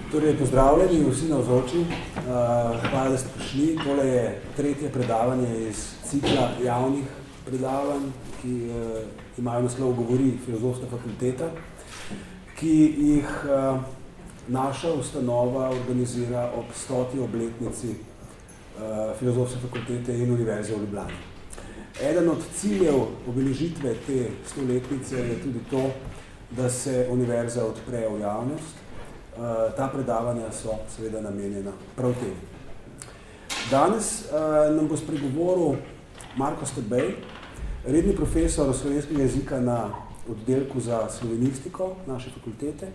Torej, pozdravljeni vsi navzoči. Hvala, da ste prišli. Tole je tretje predavanje iz cikla javnih predavanj, ki imajo naslov Govori Filozofska fakulteta, ki jih naša ustanova organizira ob 100. obletnici Filozofske fakultete in Univerze v Ljubljani. Eden od ciljev obeležitve te stoletnice je tudi to, da se univerza odpre v javnost. Ta predavanja so seveda namenjena prav temu. Danes nam bo spregovoril Marko Stabej, redni profesor slovenskega jezika na oddelku za slovenistiko naše fakultete.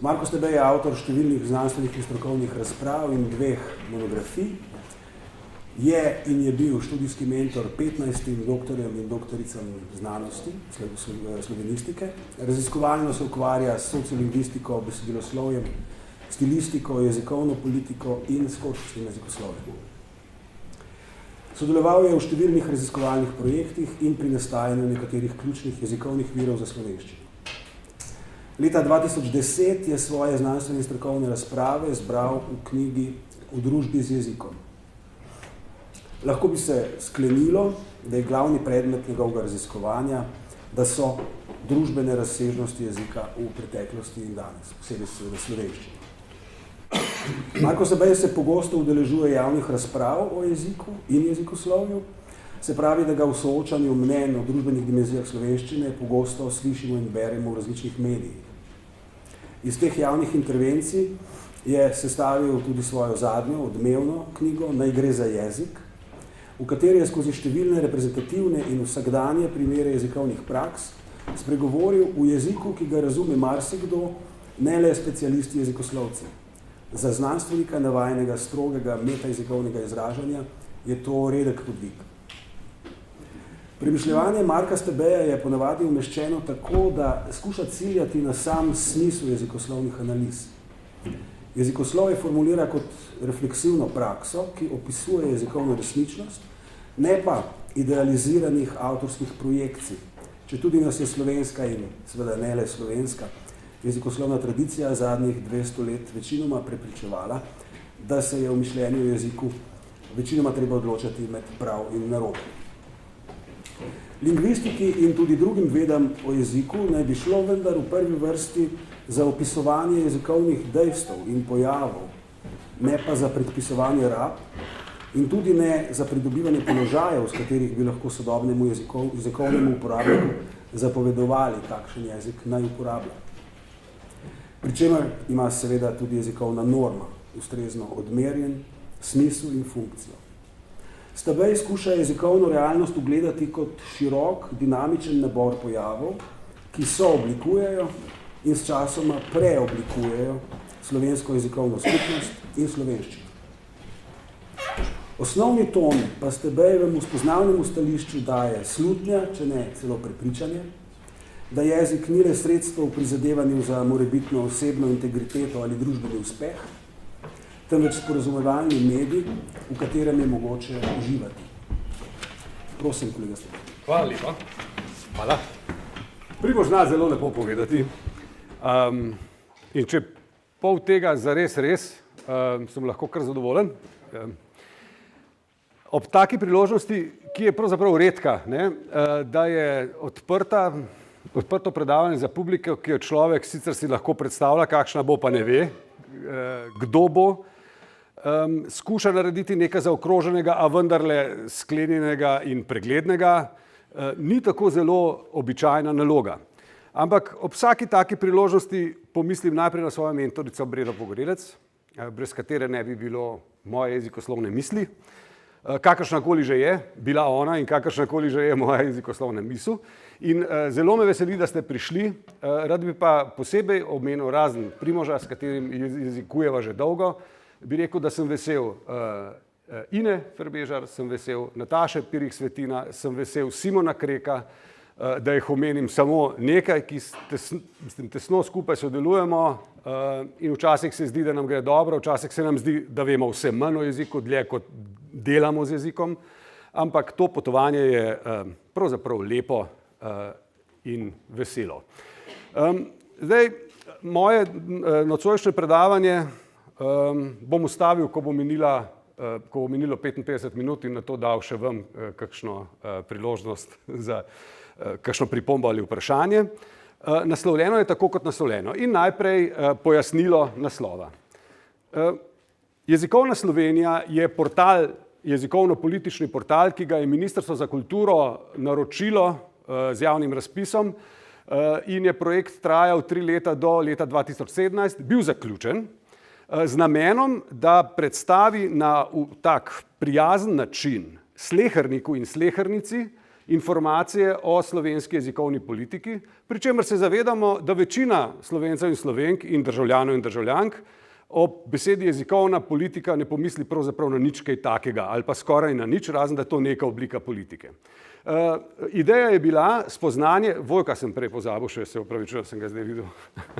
Marko Stabej je avtor številnih znanstvenih in strokovnih razprav in 2 monografij. Je in je bil študijski mentor 15 doktorjem in doktoricam znanosti, slovenistike. Raziskovalno se ukvarja s sociolingvistiko, besediloslovjem, stilistiko, jezikovno politiko in skočskim jezikoslovjem. Sodeloval je v številnih raziskovalnih projektih in pri nastajanju nekaterih ključnih jezikovnih virov za slovenščino. Leta 2010 je svoje znanstvene in strokovne razprave zbral v knjigi V družbi z jezikom. Lahko bi se sklenilo, da je glavni predmet njegovega raziskovanja, da so družbene razsežnosti jezika v preteklosti in danes, posebej v slovenščini. Marko Stabej se pogosto udeležuje javnih razprav o jeziku in jezikoslovju, se pravi, da ga v soočanju mnenj o družbenih dimenzijah slovenščine pogosto slišimo in beremo v različnih medijih. Iz teh javnih intervencij je sestavil tudi svojo zadnjo, odmevno knjigo Naj gre za jezik, v kateri je skozi številne reprezentativne in vsakdanje primere jezikovnih praks spregovoril v jeziku, ki ga razume marsikdo, ne le specialisti jezikoslovci. Za znanstvenika navajenega strogega metajezikovnega izražanja je to redek podvig. Premišljevanje Marka Stabeja je ponavadi umeščeno tako, da skuša ciljati na sam smisel jezikoslovnih analiz. Jezikoslov formulira kot refleksivno prakso, ki opisuje jezikovno resničnost, ne pa idealiziranih avtorskih projekcij. Če tudi nas je slovenska in seveda ne le slovenska jezikoslovna tradicija zadnjih 200 let večinoma prepričevala, da se je v mišljenju o jeziku večinoma treba odločati med prav in narobe. Lingvistiki in tudi drugim vedam o jeziku naj bi šlo vendar v prvi vrsti za opisovanje jezikovnih dejstev in pojavov, ne pa za predpisovanje rab in tudi ne za pridobivanje položajev, s katerih bi lahko sodobnemu jezikovnemu uporabniku zapovedovali, kakšen jezik naj uporablja. Pričemer ima seveda tudi jezikovna norma, ustrezno odmerjen, smisel in funkcijo. Stabej skuša jezikovno realnost ugledati kot širok, dinamičen nabor pojavov, ki sooblikujejo in s časoma preoblikujejo slovensko jezikovno skupnost in slovenščino. Osnovni ton pa Stabejevemu spoznavnemu stališču daje slutnja, če ne celo prepričanje, da jezik ni le sredstvo v prizadevanju za morebitno osebno integriteto ali družbeni uspeh, temveč sporazumevalni medij, v katerem je mogoče uživati. Prosim, kolega Stabej. Hvala lepa. Hvala. Primož zna zelo lepo povedati. In če pol tega zares res, sem lahko kar zadovoljen. Ob taki priložnosti, ki je pravzaprav redka, da je odprto predavanje za publiko, ki jo človek sicer si lahko predstavlja, kakšna bo, pa ne ve, kdo bo, skuša narediti nekaj zaokroženega, a vendarle sklenjenega in preglednega, ni tako zelo običajna naloga. Ampak ob vsaki taki priložnosti pomislim najprej na svojo mentorico Bredo Pogorelec, brez katere ne bi bilo moje jezikoslovne misli, kakršnakoli že je bila ona in kakršnakoli že je moja jezikoslovna misel. In zelo me veseli, da ste prišli. Rad bi pa posebej omenil razen Primoža, s katerim jezikujeva že dolgo, bi rekel, da sem vesel Ine Ferbežar, sem vesel Nataše Pirih Svetina, sem vesel Simona Kreka, da jih omenim samo nekaj, ki tesno skupaj sodelujemo in včasih se zdi, da nam gre dobro, včasih se nam zdi, da vemo vse manj o jeziku, dlje kot delamo z jezikom, ampak to potovanje je pravzaprav lepo in veselo. Zdaj, moje nocojšnje predavanje bom ustavil, ko bo minilo 55 minut in na to dal še vam kakšno priložnost za kakšno pripombo ali vprašanje. Naslovljeno je tako kot naslovljeno in najprej pojasnilo naslova. Jezikovna Slovenija je portal, jezikovno-politični portal, ki ga je Ministrstvo za kulturo naročilo z javnim razpisom in je projekt trajal 3 leta do leta 2017, bil zaključen z namenom, da predstavi na tak prijazen način sleherniku in slehernici informacije o slovenski jezikovni politiki, pri čemer se zavedamo, da večina Slovencev in Slovenk in državljanov in državljank ob besedi jezikovna politika ne pomisli pravzaprav na nič kaj takega ali pa skoraj na nič, razen da je to neka oblika politike. Ideja je bila spoznanje, Vojka sem prej pozabil, še se opravičujem, sem ga zdaj videl,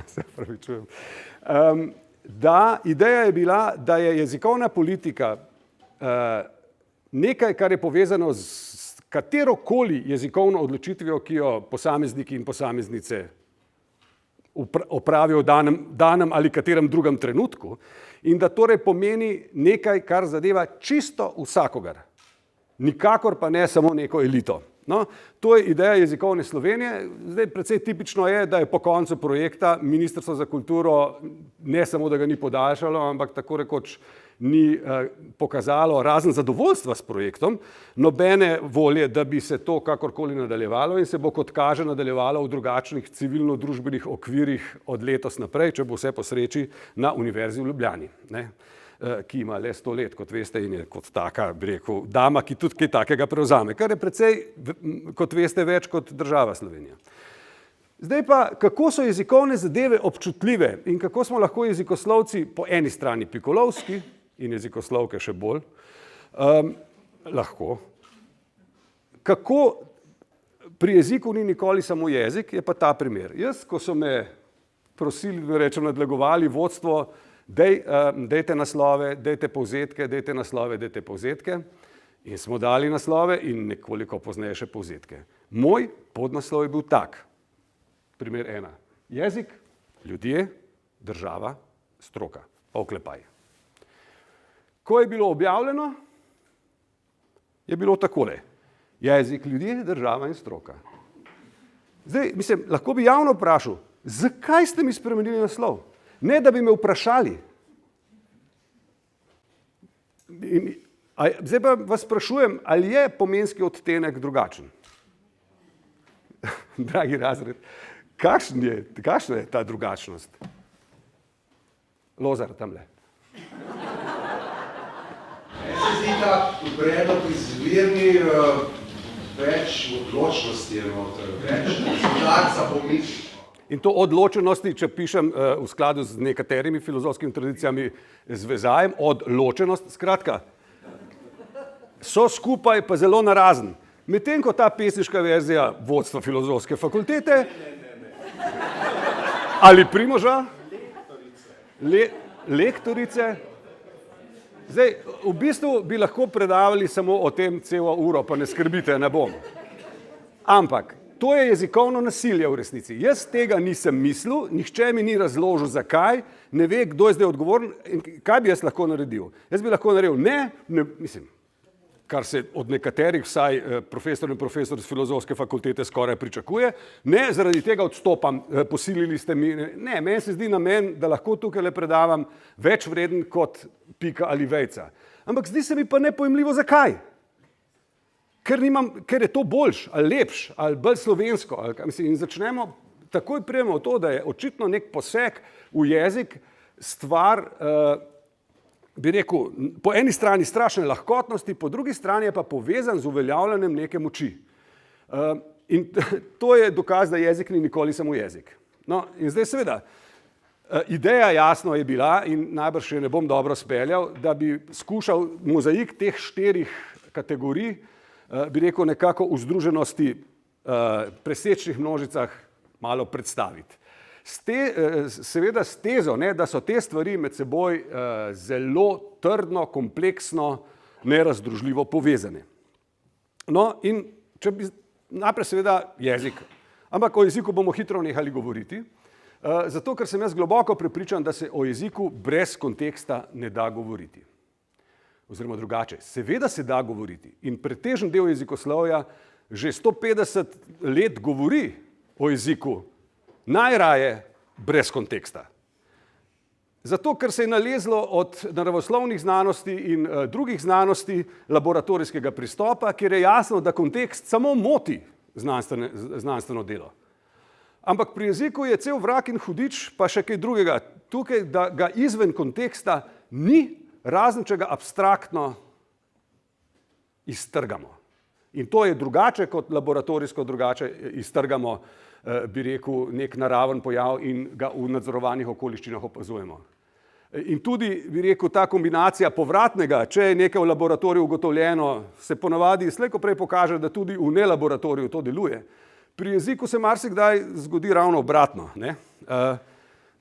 se opravičujem. Ideja je bila, da je jezikovna politika nekaj, kar je povezano z katerokoli jezikovno odločitvijo, ki jo posamezniki in posameznice opravijo v danem ali katerem drugem trenutku in da torej pomeni nekaj, kar zadeva čisto vsakogar. Nikakor pa ne samo neko elito. No, to je ideja jezikovne Slovenije. Zdaj precej tipično je, da je po koncu projekta Ministrstvo za kulturo ne samo, da ga ni podaljšalo, ampak tako rekoč ni pokazalo razen zadovoljstva s projektom, nobene volje, da bi se to kakorkoli nadaljevalo in se bo, kot kaže, nadaljevalo v drugačnih civilno-družbenih okvirih od letos naprej, če bo vse po sreči, na Univerzi v Ljubljani, ne, ki ima le 100 let, kot veste, in je kot taka, bi rekel, dama, ki tudi kaj takega prevzame, kar je precej, kot veste, več kot država Slovenija. Zdaj pa, kako so jezikovne zadeve občutljive in kako smo lahko jezikoslovci po eni strani pikolovski in jezikoslovke še bolj, lahko. Kako pri jeziku ni nikoli samo jezik, je pa ta primer. Jaz, ko so me prosili, da rečem, nadlegovali vodstvo, dejte naslove, dejte povzetke, dejte naslove, dejte povzetke, in smo dali naslove in nekoliko pozneje še povzetke. Moj podnaslov je bil tak. Primer 1. Jezik, ljudje, država, stroka, pa oklepaj. Ko je bilo objavljeno, je bilo takole. Jezik, ljudje, država in stroka. Zdaj, mislim, lahko bi javno vprašal, zakaj ste mi spremenili naslov? Ne, da bi me vprašali. Zdaj pa vas sprašujem, ali je pomenski odtenek drugačen? Dragi razred, kakšna je ta drugačnost? Lozar, tamle. Se zdi ta predlog izvirni, več odločnosti je noter, več znakca pomisli. In to odločenosti, če pišem v skladu z nekaterimi filozofskimi tradicijami z vezajem, odločenost, skratka, so skupaj pa zelo narazen. Medtem ko ta pesniška verzija vodstva filozofske fakultete ali Primoža, lektorice, zdaj, v bistvu bi lahko predavali samo o tem celo uro, pa ne skrbite, ne bom. Ampak, to je jezikovno nasilje v resnici. Jaz tega nisem mislil, nihče mi ni razložil, zakaj, ne ve, kdo je zdaj odgovoren in kaj bi jaz lahko naredil. Jaz bi lahko naredil mislim, kar se od nekaterih, vsaj profesor in profesor z filozofske fakultete skoraj pričakuje, ne, zaradi tega odstopam, posilili ste mi, ne, meni se zdi namen, da lahko tukaj le predavam več vreden kot pika ali vejca. Ampak zdi se mi pa nepojmljivo, zakaj. Ker je to boljš, ali lepš, ali bolj slovensko, in začnemo, takoj prijemo v to, da je očitno nek poseg v jezik stvar, bi rekel, po eni strani strašne lahkotnosti, po drugi strani je pa povezan z uveljavljanjem neke moči. In to je dokaz, da jezik ni nikoli samo jezik. No, in zdaj seveda, ideja jasno je bila, in najbrž še ne bom dobro speljal, da bi skušal mozaik teh 4 kategorij, bi rekel, nekako v združenosti presečnih množicah malo predstaviti. Seveda s tezo, ne, da so te stvari med seboj zelo trdno, kompleksno, nerazdružljivo povezane. No, in če bi najprej seveda jezik, ampak o jeziku bomo hitro nehali govoriti, Zato, ker sem jaz globoko prepričan, da se o jeziku brez konteksta ne da govoriti. Oziroma drugače, seveda se da govoriti in pretežen del jezikoslovja že 150 let govori o jeziku najraje brez konteksta. Zato, ker se je nalezlo od naravoslovnih znanosti in drugih znanosti laboratorijskega pristopa, kjer je jasno, da kontekst samo moti znanstveno delo. Ampak pri jeziku je cel vrag in hudič, pa še kaj drugega. Tukaj, da ga izven konteksta ni, razen če ga abstraktno iztrgamo. In to je drugače kot laboratorijsko drugače iztrgamo, bi rekel, nek naraven pojav in ga v nadzorovanih okoliščinah opazujemo. In tudi, bi rekel, ta kombinacija povratnega, če je nekaj v laboratoriju ugotovljeno, se ponavadi slej ko prej pokaže, da tudi v nelaboratoriju to deluje. Pri jeziku se marsikdaj zgodi ravno obratno.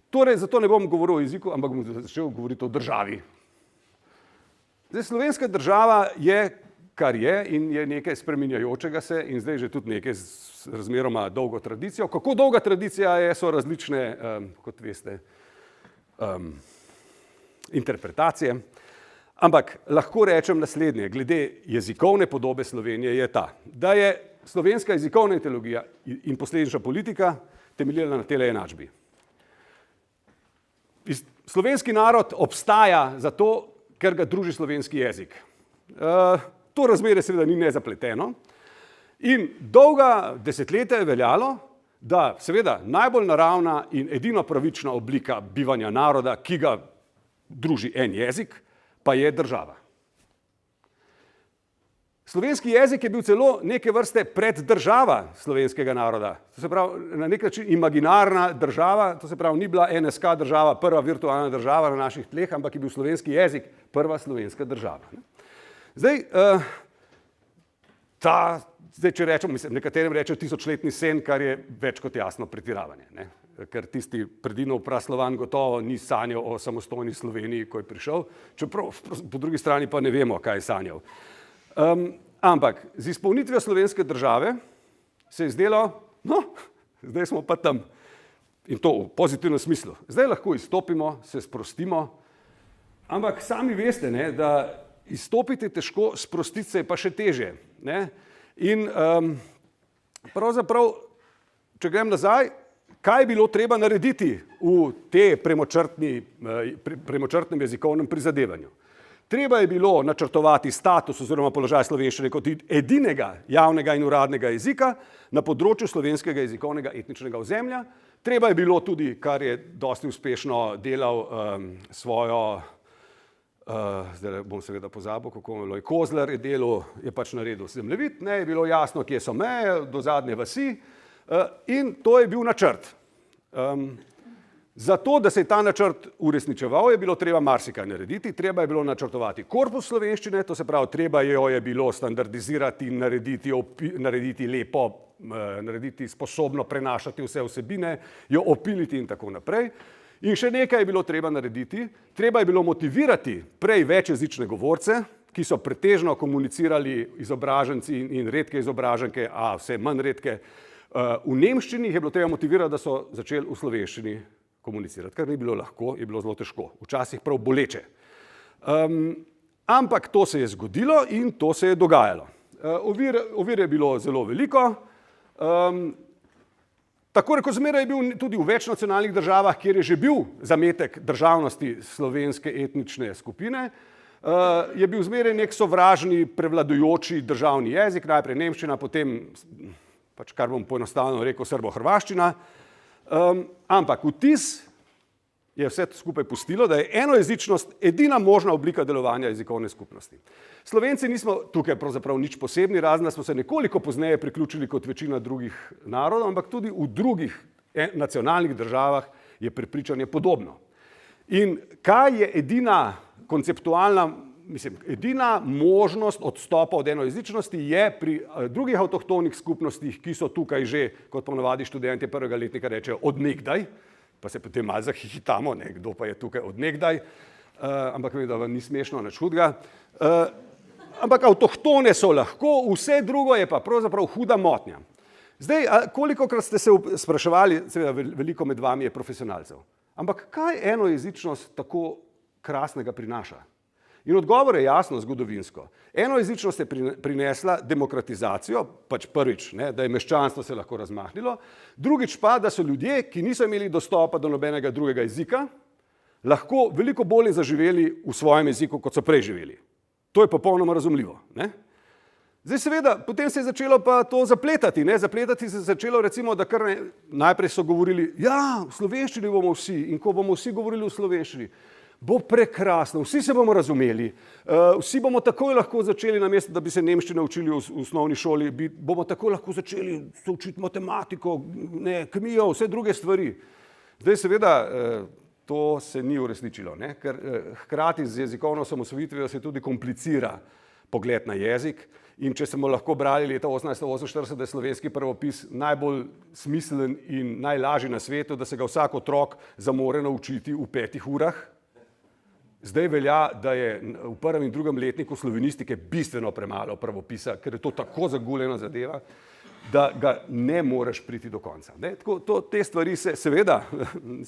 Torej, zato ne bom govoril o jeziku, ampak bom začel govoriti o državi. Zdaj, slovenska država je, kar je in je nekaj spreminjajočega se in zdaj že tudi nekaj z razmeroma dolgo tradicijo. Kako dolga tradicija je, so različne, kot veste, interpretacije. Ampak lahko rečem naslednje, glede jezikovne podobe Slovenije je ta, da je slovenska jezikovna ideologija in posledična politika temeljila na tele enačbi. Slovenski narod obstaja zato, ker ga druži slovenski jezik. To razmerje seveda ni nezapleteno in dolga desetletja je veljalo, da seveda najbolj naravna in edino pravična oblika bivanja naroda, ki ga druži en jezik, pa je država. Slovenski jezik je bil celo neke vrste preddržava slovenskega naroda. To se pravi, na nek način imaginarna država, to se pravi, ni bila NSK država, prva virtualna država na naših tleh, ampak je bil slovenski jezik prva slovenska država. Zdaj, če rečem, nekaterim rečejo tisočletni sen, kar je več kot jasno pretiravanje, ne? Ker tisti Predinov Praslovan gotovo ni sanjal o samostojni Sloveniji, ko je prišel, čeprav po drugi strani pa ne vemo, kaj je sanjal. Ampak z izpolnitvijo slovenske države se je zdelo, no, zdaj smo pa tam. In to v pozitivnem smislu. Zdaj lahko izstopimo, se sprostimo, ampak sami veste, ne, da izstopiti težko, sprostiti se je pa še težje. Ne? In pravzaprav, če grem nazaj, kaj je bilo treba narediti v te premočrtnem jezikovnem prizadevanju? Treba je bilo načrtovati status oziroma položaj slovenščine kot edinega javnega in uradnega jezika na področju slovenskega jezikovnega etničnega ozemlja. Treba je bilo tudi, kar je dosti uspešno delal svojo, zdaj bom seveda pozabil, kako Loj Kozler je delal, je pač naredil zemljevid, ne, je bilo jasno, kje so meje, do zadnje vasi in to je bil načrt. Zato, da se je ta načrt uresničeval, je bilo treba marsikaj narediti, treba je bilo načrtovati korpus slovenščine, to se pravi, treba jo je bilo standardizirati, narediti lepo, narediti sposobno prenašati vse vsebine, jo opiliti in tako naprej. In še nekaj je bilo treba narediti, treba je bilo motivirati prej večjezične govorce, ki so pretežno komunicirali izobraženci in redke izobraženke, a vse manj redke, v nemščini jih je bilo treba motivirati, da so začeli v slovenščini komunicirati, kar ni bilo lahko, je bilo zelo težko, včasih prav boleče. Ampak to se je zgodilo in to se je dogajalo. Ovir je bilo zelo veliko, tako rekoč zmeraj je bil tudi v večnacionalnih državah, kjer je že bil zametek državnosti slovenske etnične skupine, je bil zmeraj nek sovražni, prevladujoči državni jezik, najprej nemščina, potem, pač kar bom poenostavljeno rekel, srbo-hrvaščina. Ampak vtis je vse skupaj pustilo, da je enojezičnost edina možna oblika delovanja jezikovne skupnosti. Slovenci nismo tukaj pravzaprav nič posebni, razen da smo se nekoliko pozneje priključili kot večina drugih narodov, ampak tudi v drugih nacionalnih državah je prepričanje podobno. In kaj je edina konceptualna, edina možnost odstopa od enojezičnosti je pri drugih avtohtonih skupnostih, ki so tukaj že, kot ponavadi študentje prvega letnika rečejo, od nekdaj, pa se potem malo zahihitamo, ne, kdo pa je tukaj od nekdaj, ampak vem, da vam ni smešno, nič hudega. Ampak avtohtone so lahko, vse drugo je pa pravzaprav huda motnja. Zdaj, kolikokrat ste se spraševali, seveda veliko med vami je profesionalcev, ampak kaj enojezičnost tako krasnega prinaša? In odgovor je jasno zgodovinsko. Enojezičnost je prinesla demokratizacijo, pač prvič, ne, da je meščanstvo se lahko razmahnilo, drugič pa, da so ljudje, ki niso imeli dostopa do nobenega drugega jezika, lahko veliko bolje zaživeli v svojem jeziku, kot so prej živeli. To je popolnoma razumljivo. Ne? Zdaj seveda, potem se je začelo pa to zapletati. Ne? Zapletati se je začelo recimo, da kar najprej so govorili, ja, v slovenščini bomo vsi in ko bomo vsi govorili v slovenščini, bo prekrasno, vsi se bomo razumeli, vsi bomo takoj lahko začeli, namesto da bi se nemščino učili v osnovni šoli, bomo takoj lahko začeli se učiti matematiko, kemijo, vse druge stvari. Zdaj seveda, to se ni uresničilo, ne? Ker hkrati z jezikovno osamosvojitvijo se tudi komplicira pogled na jezik in če smo lahko brali leta 1848, da je slovenski pravopis najbolj smiselen in najlažji na svetu, da se ga vsak otrok zamore naučiti v 5 urah, zdaj velja, da je v 1. in 2. letniku slovenistike bistveno premalo pravopisa, ker je to tako zaguljena zadeva, da ga ne moreš priti do konca. Ne? Tako, te stvari se seveda,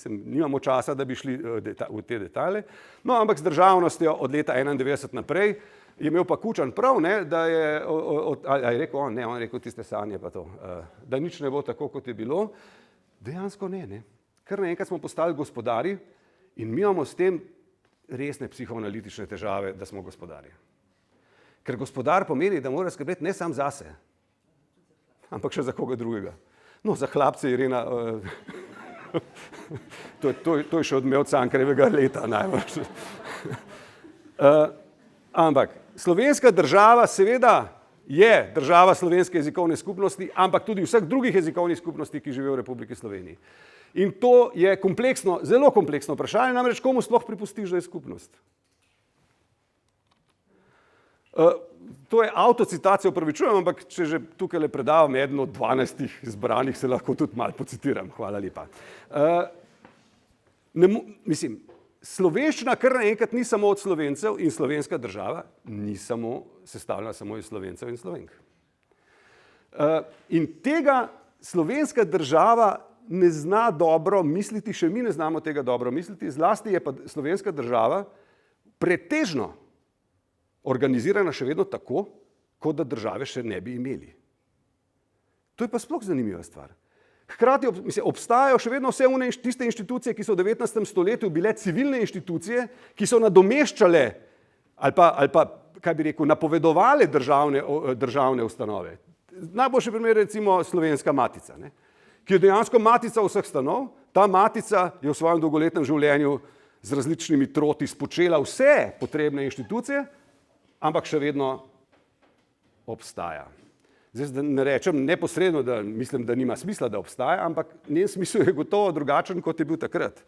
nimamo časa, da bi šli v te detajle, no, ampak z državnostjo od leta 91 naprej je imel pa Kučan prav, ne, da je, ali je rekel on, ne, on je rekel tiste sanje pa to, da nič ne bo tako, kot je bilo, dejansko ne. Kar naenkrat smo postali gospodari in mi imamo s tem resne psihoanalitične težave, da smo gospodarji. Ker gospodar pomeni, da mora skrbeti ne sam zase, ampak še za koga drugega. No, za Hlapce, Irena, to je še odmev Cankarjevega leta najbolj. Ampak slovenska država seveda je država slovenske jezikovne skupnosti, ampak tudi vseh drugih jezikovnih skupnosti, ki živijo v Republiki Sloveniji. In to je kompleksno, zelo kompleksno vprašanje, namreč komu sploh pripustiš, da je skupnost? To je avtocitacija, opravičujem, ampak če že tukaj le predavam eden od 12 izbranih, se lahko tudi malo pocitiram. Hvala lepa. Mislim, slovenščina kar naenkrat ni samo od Slovencev in slovenska država ni sestavljena samo iz Slovencev in Slovenk. In tega slovenska država ne zna dobro misliti, še mi ne znamo tega dobro misliti, zlasti je pa slovenska država pretežno organizirana še vedno tako, kot da države še ne bi imeli. To je pa sploh zanimiva stvar. Hkrati obstajajo še vedno vse tiste inštitucije, ki so v 19. stoletju bile civilne inštitucije, ki so nadomeščale ali pa kaj bi rekel, napovedovale državne ustanove. Najboljši primer je recimo Slovenska matica, ne? Ki je dejansko matica vseh stanov. Ta matica je v svojem dolgoletnem življenju z različnimi troti spočela vse potrebne inštitucije, ampak še vedno obstaja. Zdaj ne rečem neposredno, da mislim, da nima smisla, da obstaja, ampak njen smisel je gotovo drugačen, kot je bil takrat.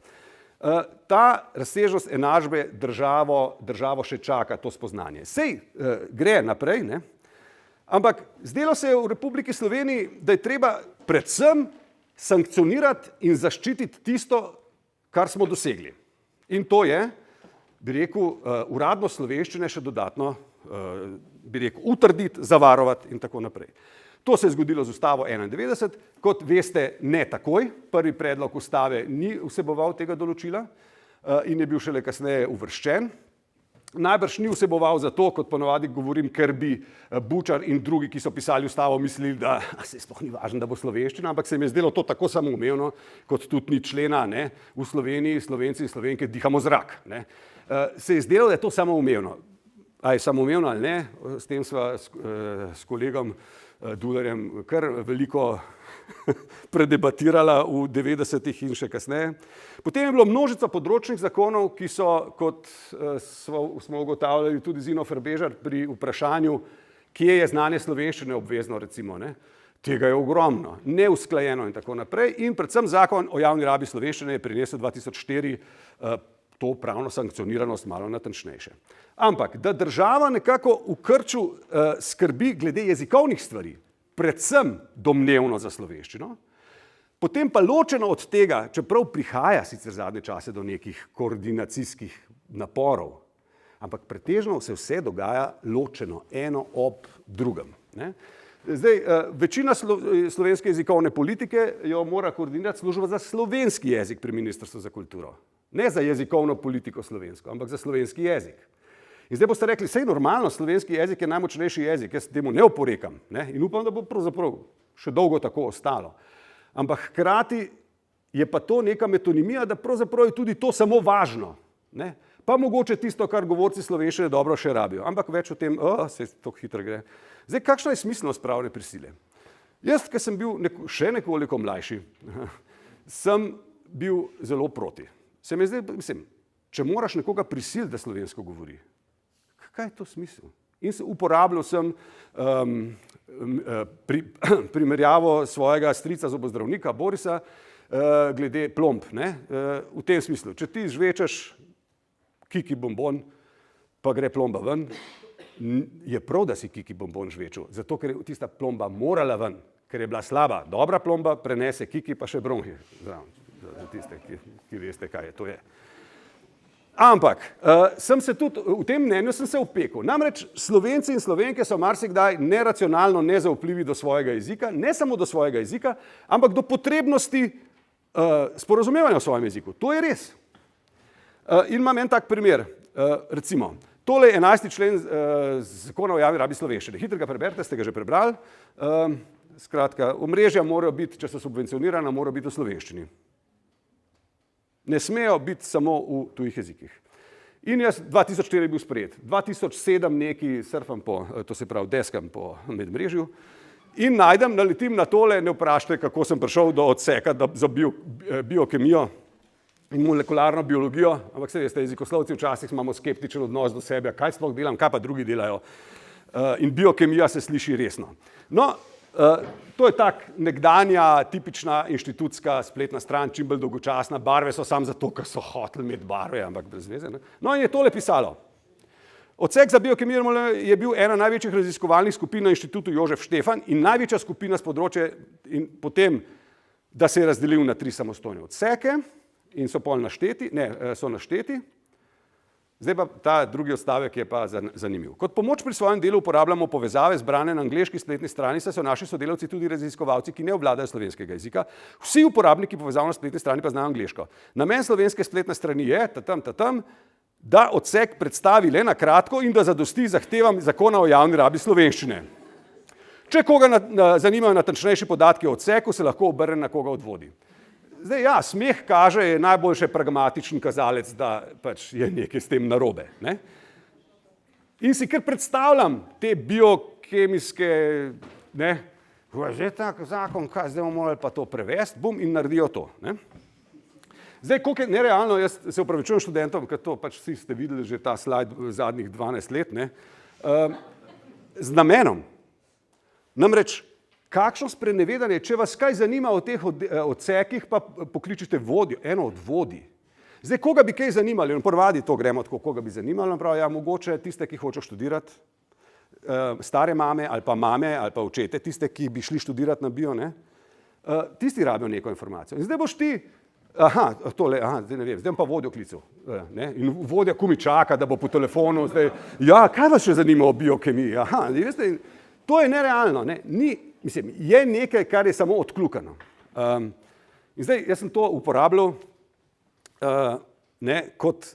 Ta razsežnost enačbe državo še čaka to spoznanje. Sej gre naprej, ne? Ampak zdelo se je v Republiki Sloveniji, da je treba predvsem sankcionirati in zaščititi tisto, kar smo dosegli. In to je, bi rekel, uradnost slovenščine še dodatno, bi rekel, utrditi, zavarovati in tako naprej. To se je zgodilo z Ustavo 91, kot veste, ne takoj. Prvi predlog ustave ni vseboval tega določila in je bil šele kasneje uvrščen. Najbrž ni vseboval zato, kot ponavadi govorim, ker bi Bučar in drugi, ki so pisali ustavo, mislili, da se sploh ni važno, da bo slovenščina, ampak se mi je zdelo to tako samoumevno, kot tudi ni člena, ne, v Sloveniji Slovenci in Slovenke dihamo zrak. Ne. Se je zdelo, da je to samoumevno. A je samoumevno ali ne, s tem sva s kolegom Dularjem kar veliko predebatirala v 90-ih in še kasneje. Potem je bilo množica področnih zakonov, ki so, kot smo ugotavljali tudi Zino Frbežar pri vprašanju, kje je znanje slovenščine obvezno, recimo, ne? Tega je ogromno, neusklajeno in tako naprej. In predvsem zakon o javni rabi slovenščine je prinesel 2004 to pravno sankcioniranost malo natančnejše. Ampak, da država nekako v krču skrbi glede jezikovnih stvari, predvsem domnevno za slovenščino, potem pa ločeno od tega, čeprav prihaja sicer zadnje čase do nekih koordinacijskih naporov, ampak pretežno se vse dogaja ločeno, eno ob drugem. Ne? Zdaj, večina slovenske jezikovne politike jo mora koordinirati služba za slovenski jezik pri Ministrstvu za kulturo. Ne za jezikovno politiko slovensko, ampak za slovenski jezik. In zdaj boste rekli, sej normalno, slovenski jezik je najmočnejši jezik, jaz temu ne oporekam, ne? In upam, da bo pravzaprav še dolgo tako ostalo. Ampak hkrati je pa to neka metonimija, da pravzaprav je tudi to samo važno, ne? Pa mogoče tisto, kar govorci slovenščine dobro še rabijo, ampak več o tem, se to hitro gre. Zdaj, kakšna je smiselnost pravne prisile? Jaz, ki sem bil še nekoliko mlajši, sem bil zelo proti. Se mi zdaj, mislim, če moraš nekoga prisiliti, da slovensko govori, kaj je to smisel? In se uporabljal sem primerjavo svojega strica zobozdravnika Borisa glede plomb, ne? V tem smislu, če ti žvečeš kiki bombon, pa gre plomba ven, je prav, da si kiki bombon žvečil, zato ker je tista plomba morala ven, ker je bila slaba. Dobra plomba prenese kiki pa še bronhi. Za tiste, ki veste, kaj je to je. Ampak sem se tudi, v tem mnenju sem se opekal. Namreč Slovenci in Slovenke so marsikdaj neracionalno nezaupljivi do svojega jezika, ne samo do svojega jezika, ampak do potrebnosti sporazumevanja v svojem jeziku. To je res. In imam en tak primer, recimo, tole je 11. člen zakona o javni rabi slovenščine. Hitro ga preberite, ste ga že prebrali. Skratka, omrežja morajo biti, če so subvencionirana, morajo biti v slovenščini. Ne smejo biti samo v tujih jezikih. In jaz 2004 je bil sprejet. 2007 neki surfam po, to se pravi deskam po medmrežju in naletim na tole, ne vprašajte, kako sem prišel do odseka za biokemijo in molekularno biologijo, ampak se veste, jezikoslovci včasih imamo skeptičen odnos do sebe, kaj sploh delam, kaj pa drugi delajo. In biokemija se sliši resno. No, to je tak nekdanja tipična inštitutska spletna stran, čim bolj dolgočasna, barve so samo zato, ker so hoteli imeti barve, ampak brez veze. Ne? No in je tole pisalo. Odsek za biokemijo je bil ena največjih raziskovalnih skupin na inštitutu Jožef Štefan in največja skupina s področja in potem, da se je razdelil na 3 samostojne odseke in so pol našteti, so našteti. Zdaj pa ta drugi odstavek je pa zanimiv. Kot pomoč pri svojem delu uporabljamo povezave zbrane na angleški spletni strani, saj so naši sodelavci tudi raziskovalci, ki ne obvladajo slovenskega jezika. Vsi uporabniki povezav na spletni strani pa znajo angleško. Namen slovenske spletne strani je, da odsek predstavi le na kratko in da zadosti zahtevam zakona o javni rabi slovenščine. Če koga zanimajo natančnejši podatki o odseku, se lahko obrne na koga odvodi. Zdaj, ja, smeh kaže, je najboljše pragmatičen kazalec, da pač je nekaj s tem narobe. Ne? In si kar predstavljam te biokemijske, ne, že tak zakon, kaj zdaj bomo morali pa to prevesti, bum, in naredijo to. Ne? Zdaj, koliko je nerealno, jaz se opravičujem študentom, ker to pač vsi ste videli že ta slajd zadnjih 12 let, ne, z namenom. Namreč, kakšno sprenevedanje, če vas kaj zanima o teh odsekih, pa pokličite vodjo, eno od vodij. Zdaj, koga bi kaj zanimali, in ponavadi to gremo tako, koga bi zanimalo, prav, ja, mogoče tiste, ki hočejo študirati, stare mame ali pa očete, tiste, ki bi šli študirati na bio, ne, tisti rabijo neko informacijo. In zdaj boš ti, zdaj ne vem, zdaj bom pa vodjo klical, ne, in vodja kumi čaka, da bo po telefonu, zdaj, ja, kaj vas še zanima o biokemiji, veste, to je nerealno, ne, mislim, je nekaj, kar je samo odkljukano. In zdaj, jaz sem to uporabljal kot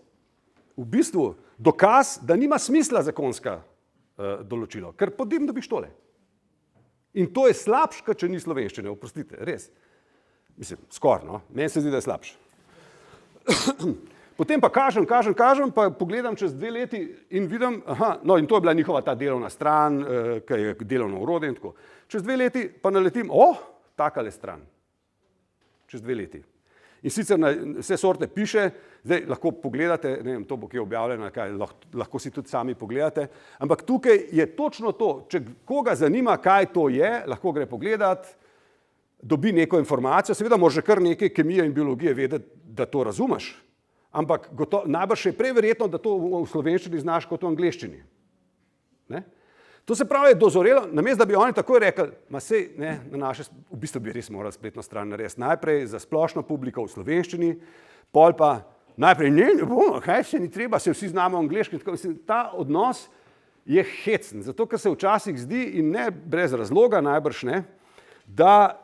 v bistvu dokaz, da nima smisla zakonska določilo, ker potem dobiš tole. In to je slabš, kot če ni slovenščine, oprostite, res. Mislim, skoraj, no, meni se zdi, da je slabš. Potem pa kažem, pa pogledam čez 2 leti in vidim, no in to je bila njihova ta delovna stran, ki je delovno orodje in tako. Čez 2 leti pa naletim, takale stran. Čez 2 leti. In sicer na vse sorte piše, zdaj lahko pogledate, ne vem, to bo kje objavljeno, lahko si tudi sami pogledate, ampak tukaj je točno to, če koga zanima, kaj to je, lahko gre pogledat, dobi neko informacijo, seveda moraš že kar nekaj kemije in biologije vedeti, da to razumeš. Ampak najbrž je prej verjetno, da to v slovenščini znaš kot v angleščini. Ne? To se pravi, je dozorelo, namesto da bi oni takoj rekli, v bistvu bi res morali spletno stran narediti najprej za splošno publiko v slovenščini, pol pa najprej, ne bomo, kaj se ni treba, se vsi znamo angleški. Ta odnos je hecen, zato ker se včasih zdi, in ne brez razloga, najbrž ne, da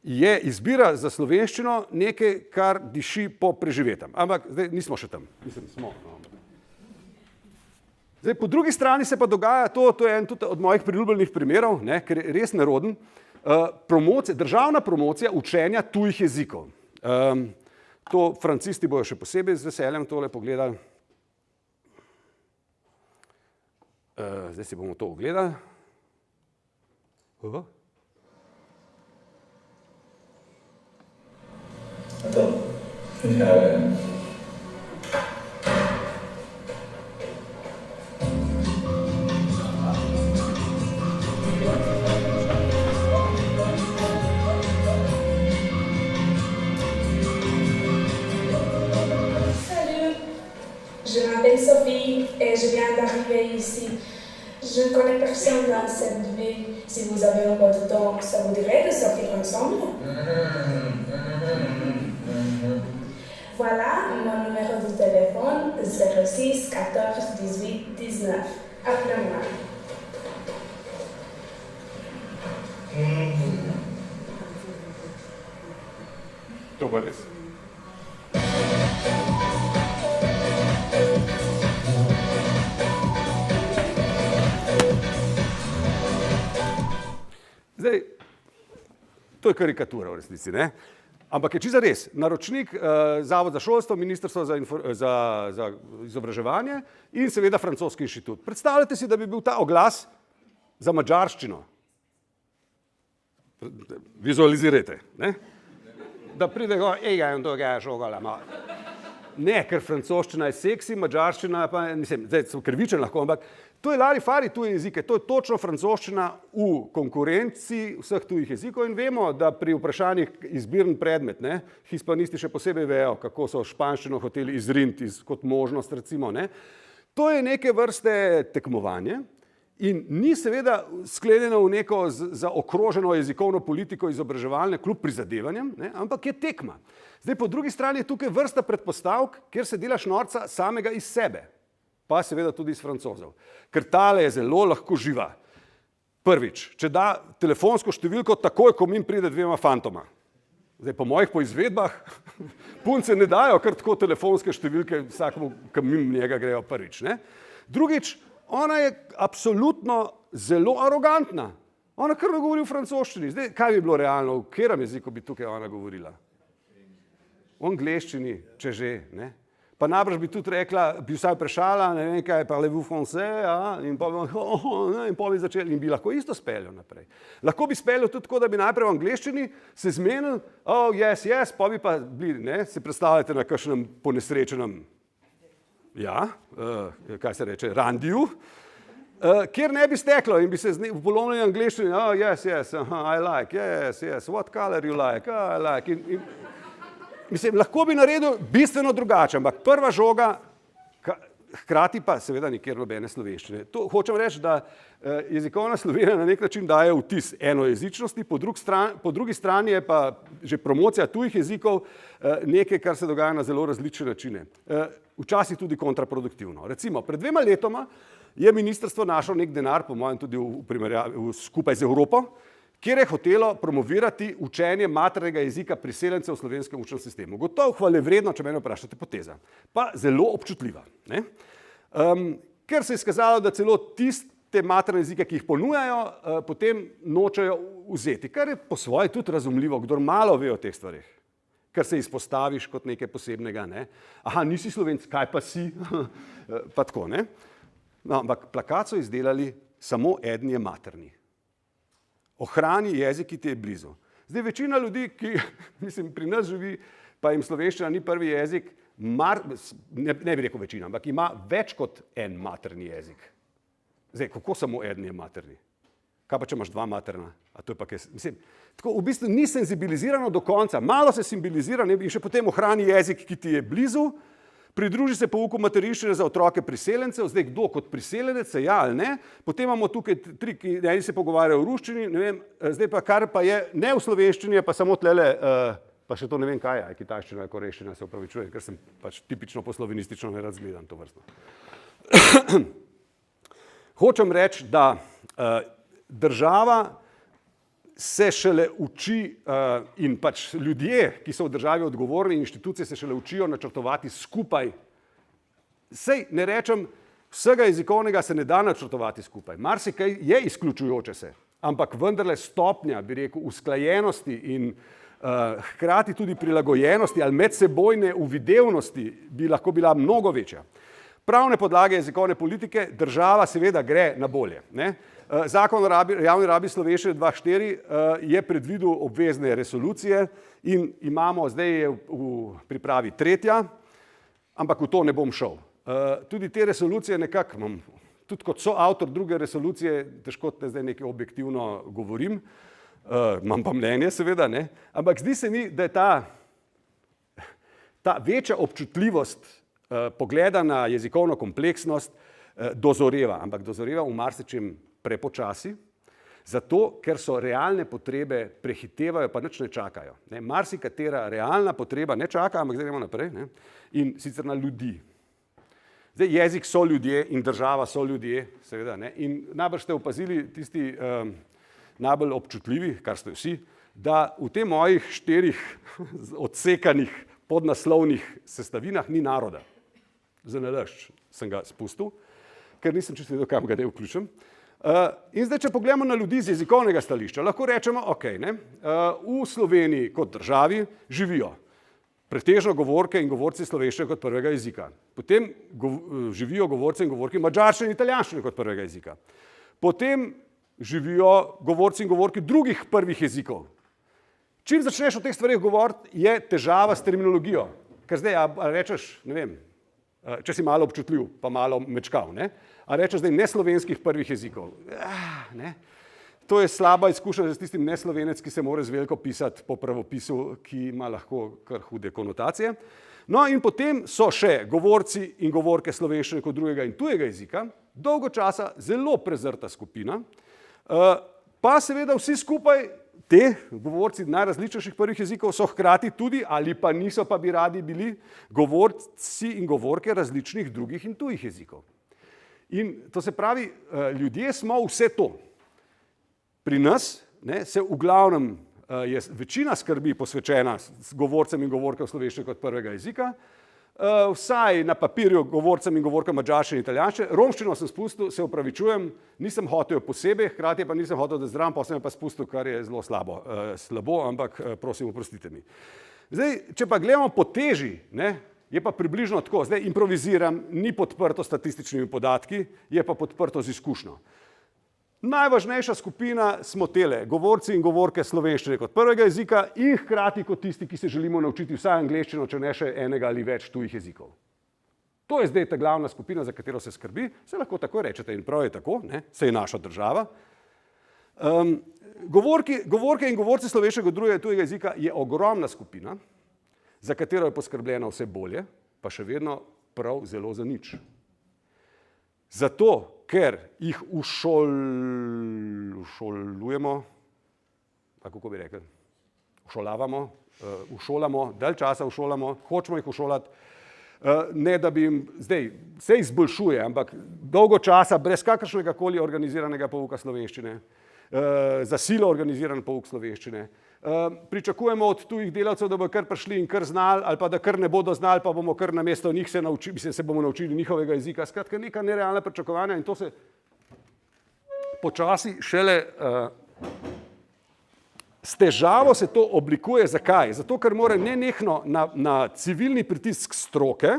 je izbira za slovenščino nekaj, kar diši po preživetem. Ampak zdaj nismo še tam. Mislim, smo. No. Zdaj, po drugi strani se pa dogaja to je en tudi od mojih priljubljenih primerov, ne, ker je res neroden, državna promocija učenja tujih jezikov. To francisti bojo še posebej z veseljem tole pogledali. Zdaj si bomo to ogledali. Je m'appelle Sophie et je viens d'arriver ici. Je ne connais personne dans cette ville. Si vous avez un peu de temps, ça vous dirait de sortir ensemble? Voilà mon numéro de téléphone, 06 14 18 19. Appelez-moi. To pa res. Zdaj, to je karikatura v resnici, ne? Ampak je čisto res. Naročnik, Zavod za šolstvo, Ministrstvo za izobraževanje in seveda Francoski inštitut. Predstavljate si, da bi bil ta oglas za madžarščino. Vizualizirajte, ne? Da pride go, ne, ker francoščina je seksi, madžarščina pa, mislim, zdaj sem krvičen lahko, ampak to je larifari tuje jezike, to je točno francoščina v konkurenci vseh tujih jezikov in vemo, da pri vprašanjih izbirni predmet, ne, hispanisti še posebej vejo, kako so španščino hoteli izriniti kot možnost, recimo, ne. To je neke vrste tekmovanje in ni seveda sklenjeno v neko zaokroženo jezikovno politiko izobraževalne kljub prizadevanjem, ne, ampak je tekma. Zdaj, po drugi strani je tukaj vrsta predpostavk, kjer se delaš norca samega iz sebe, pa seveda tudi iz Francozov. Ker tale je zelo lahko živa. Prvič, če da telefonsko številko takoj, ko mim pride dvema fantoma. Zdaj, po mojih poizvedbah, punce ne dajo kar tako telefonske številke vsakemu, ki mim njega grejo prvič. Ne? Drugič, ona je absolutno zelo arogantna. Ona kar ne govori v francoščini. Zdaj, kaj bi bilo realno, v katerem jeziku bi tukaj ona govorila? V angleščini, če že, ne? Pa najbrž bi tudi rekla, bi vsaj vprašala, ne vem kaj, parlez-vous français, in pa bi začeli in bi lahko isto speljal naprej. Lahko bi speljal tudi tako, da bi najprej v angleščini se zmenil, yes, pa bi pa bili, ne, se predstavljate na kakšnem ponesrečenem, kaj se reče, randiju, kjer ne bi steklo in bi se v polomljeni angleščini, yes, I like, yes, what color you like, I like, mislim, lahko bi naredil bistveno drugače, ampak prva žoga, hkrati pa seveda nikjer nobene slovenščine. To hočem reči, da jezikovna Slovenija na nek način daje vtis enojezičnosti, po drugi strani je pa že promocija tujih jezikov nekaj, kar se dogaja na zelo različne načine. Včasih tudi kontraproduktivno. Recimo, pred 2 letoma je ministrstvo našlo nek denar, po mojem tudi skupaj z Evropo, kjer je hotelo promovirati učenje maternega jezika priseljencev v slovenskem učnem sistemu. Gotovo hvalevredno, če mene vprašate, poteza. Pa zelo občutljiva. Ne? Ker se je izkazalo, da celo tiste materne jezike, ki jih ponujajo, potem nočejo vzeti, kar je po svoje tudi razumljivo, kdor malo ve o teh stvarih. Ker se izpostaviš kot nekaj posebnega. Ne? Aha, nisi Slovenc, kaj pa si? Pa tako, ne? No, ampak plakat so izdelali, samo eden je materni. Ohrani jezik, ki ti je blizu. Zdaj, večina ljudi, ki pri nas živi, pa jim slovenščina ni prvi jezik, ne bi rekel večina, ampak ima več kot en materni jezik. Zdaj, kako samo eden je materni? Kaj pa, če imaš 2 materna? A to je pa kaj, mislim, tako v bistvu ni senzibilizirano do konca. Malo se simbolizira in še potem ohrani jezik, ki ti je blizu, pridruži se pouku materinščine za otroke priseljencev, zdaj kdo kot priseljenec, ja ali ne, potem imamo tukaj 3, ki eni se pogovarjajo v ruščini, ne vem, zdaj pa kar pa je ne v slovenščini, je pa samo tlele, pa še to ne vem kaj je, kitajščina, korejščina, se opravičujem, ker sem pač tipično poslovinistično ne rad zgledam to vrsto. Hočem reči, da država se šele uči in pač ljudje, ki so v državi odgovorni, inštitucije se šele učijo načrtovati skupaj. Sej ne rečem, vsega jezikovnega se ne da načrtovati skupaj. Marsikaj je izključujoče se, ampak vendarle stopnja, bi rekel, usklajenosti in hkrati tudi prilagojenosti ali medsebojne uvidevnosti bi lahko bila mnogo večja. Pravne podlage jezikovne politike država seveda gre na bolje. Ne? Zakon o javni rabi slovenščine 2.4 je predvidel obvezne resolucije in imamo, zdaj je v pripravi 3., ampak v to ne bom šel. Tudi te resolucije nekako imam, tudi kot soavtor druge resolucije, težko te zdaj nekaj objektivno govorim, imam pa mnenje seveda, ne? Ampak zdi se mi, da je ta večja občutljivost pogleda na jezikovno kompleksnost dozoreva, ampak dozoreva v marsičem prepočasi, zato ker so realne potrebe prehitevajo, pa nič ne čakajo. Ne? Marsikatera realna potreba ne čaka, ampak zdaj gremo naprej, ne? In sicer na ljudi. Zdaj, jezik so ljudje in država so ljudje, seveda, ne? In najbrž ste opazili tisti najbolj občutljivi, kar ste vsi, da v tem mojih 4 odsekanih podnaslovnih sestavinah ni naroda. Zanalašč sem ga spustil, ker nisem čisto vedel, kam ga ne vključim. In zdaj, če pogledamo na ljudi z jezikovnega stališča, lahko rečemo, ok, ne, v Sloveniji kot državi živijo pretežno govorke in govorci slovenščine kot prvega jezika. Potem živijo govorci in govorki madžarščine in italijanščine kot prvega jezika. Potem živijo govorci in govorki drugih prvih jezikov. Čim začneš o teh stvarih govoriti, je težava s terminologijo. Ker zdaj, a rečeš, ne vem, če si malo občutljiv, pa malo mečkav, ne? A rečeš zdaj neslovenskih prvih jezikov. Ne? To je slaba izkušnja z tistim neslovenec, ki se mora z veliko pisati po pravopisu, ki ima lahko kar hude konotacije. No in potem so še govorci in govorke slovenščine kot drugega in tujega jezika, dolgo časa zelo prezrta skupina, pa seveda vsi skupaj, te govorci najrazličnejših prvih jezikov so hkrati tudi, ali pa niso, pa bi radi bili, govorci in govorke različnih drugih in tujih jezikov. In to se pravi, ljudje smo vse to. Pri nas se v glavnem je večina skrbi posvečena govorcem in govorkam slovenščine kot prvega jezika, vsaj na papirju govorcem in govorkam madžarščine in italijanščine. Romščino sem spustil, se opravičujem, nisem hotel jo posebej, hkrati pa nisem hotel, da zraven, pa sem jo pa spustil, kar je zelo slabo, ampak prosim, oprostite mi. Zdaj, če pa gledamo po teži, ne, je pa približno tako, zdaj improviziram, ni podprto statističnimi podatki, je pa podprto z izkušnjo. Najvažnejša skupina smo tele, govorci in govorke slovenščine kot prvega jezika in hkrati kot tisti, ki se želimo naučiti vsaj angleščino, če ne še enega ali več tujih jezikov. To je zdaj ta glavna skupina, za katero se skrbi, se lahko tako rečete in prav je tako, ne? Saj je naša država. Govorke in govorci slovenščine kot drugega tujega jezika je ogromna skupina, za katero je poskrbljeno vse bolje, pa še vedno prav zelo za nič. Zato, ker jih ušolujemo, kako bi rekli, ušolamo, dalj časa ušolamo, hočemo jih ušolati, ne da bi jim, zdaj se izboljšuje, ampak dolgo časa brez kakršnega koli organiziranega pouka slovenščine, za silo organiziran pouk slovenščine. Pričakujemo od tujih delavcev, da bodo kar prišli in kar znali, ali pa da kar ne bodo znali, pa bomo kar namesto njih se bomo naučili njihovega jezika. Skratka, neka nerealna pričakovanja in to se počasi šele s težavo se to oblikuje. Zakaj? Zato, ker mora nenehno na civilni pritisk stroke,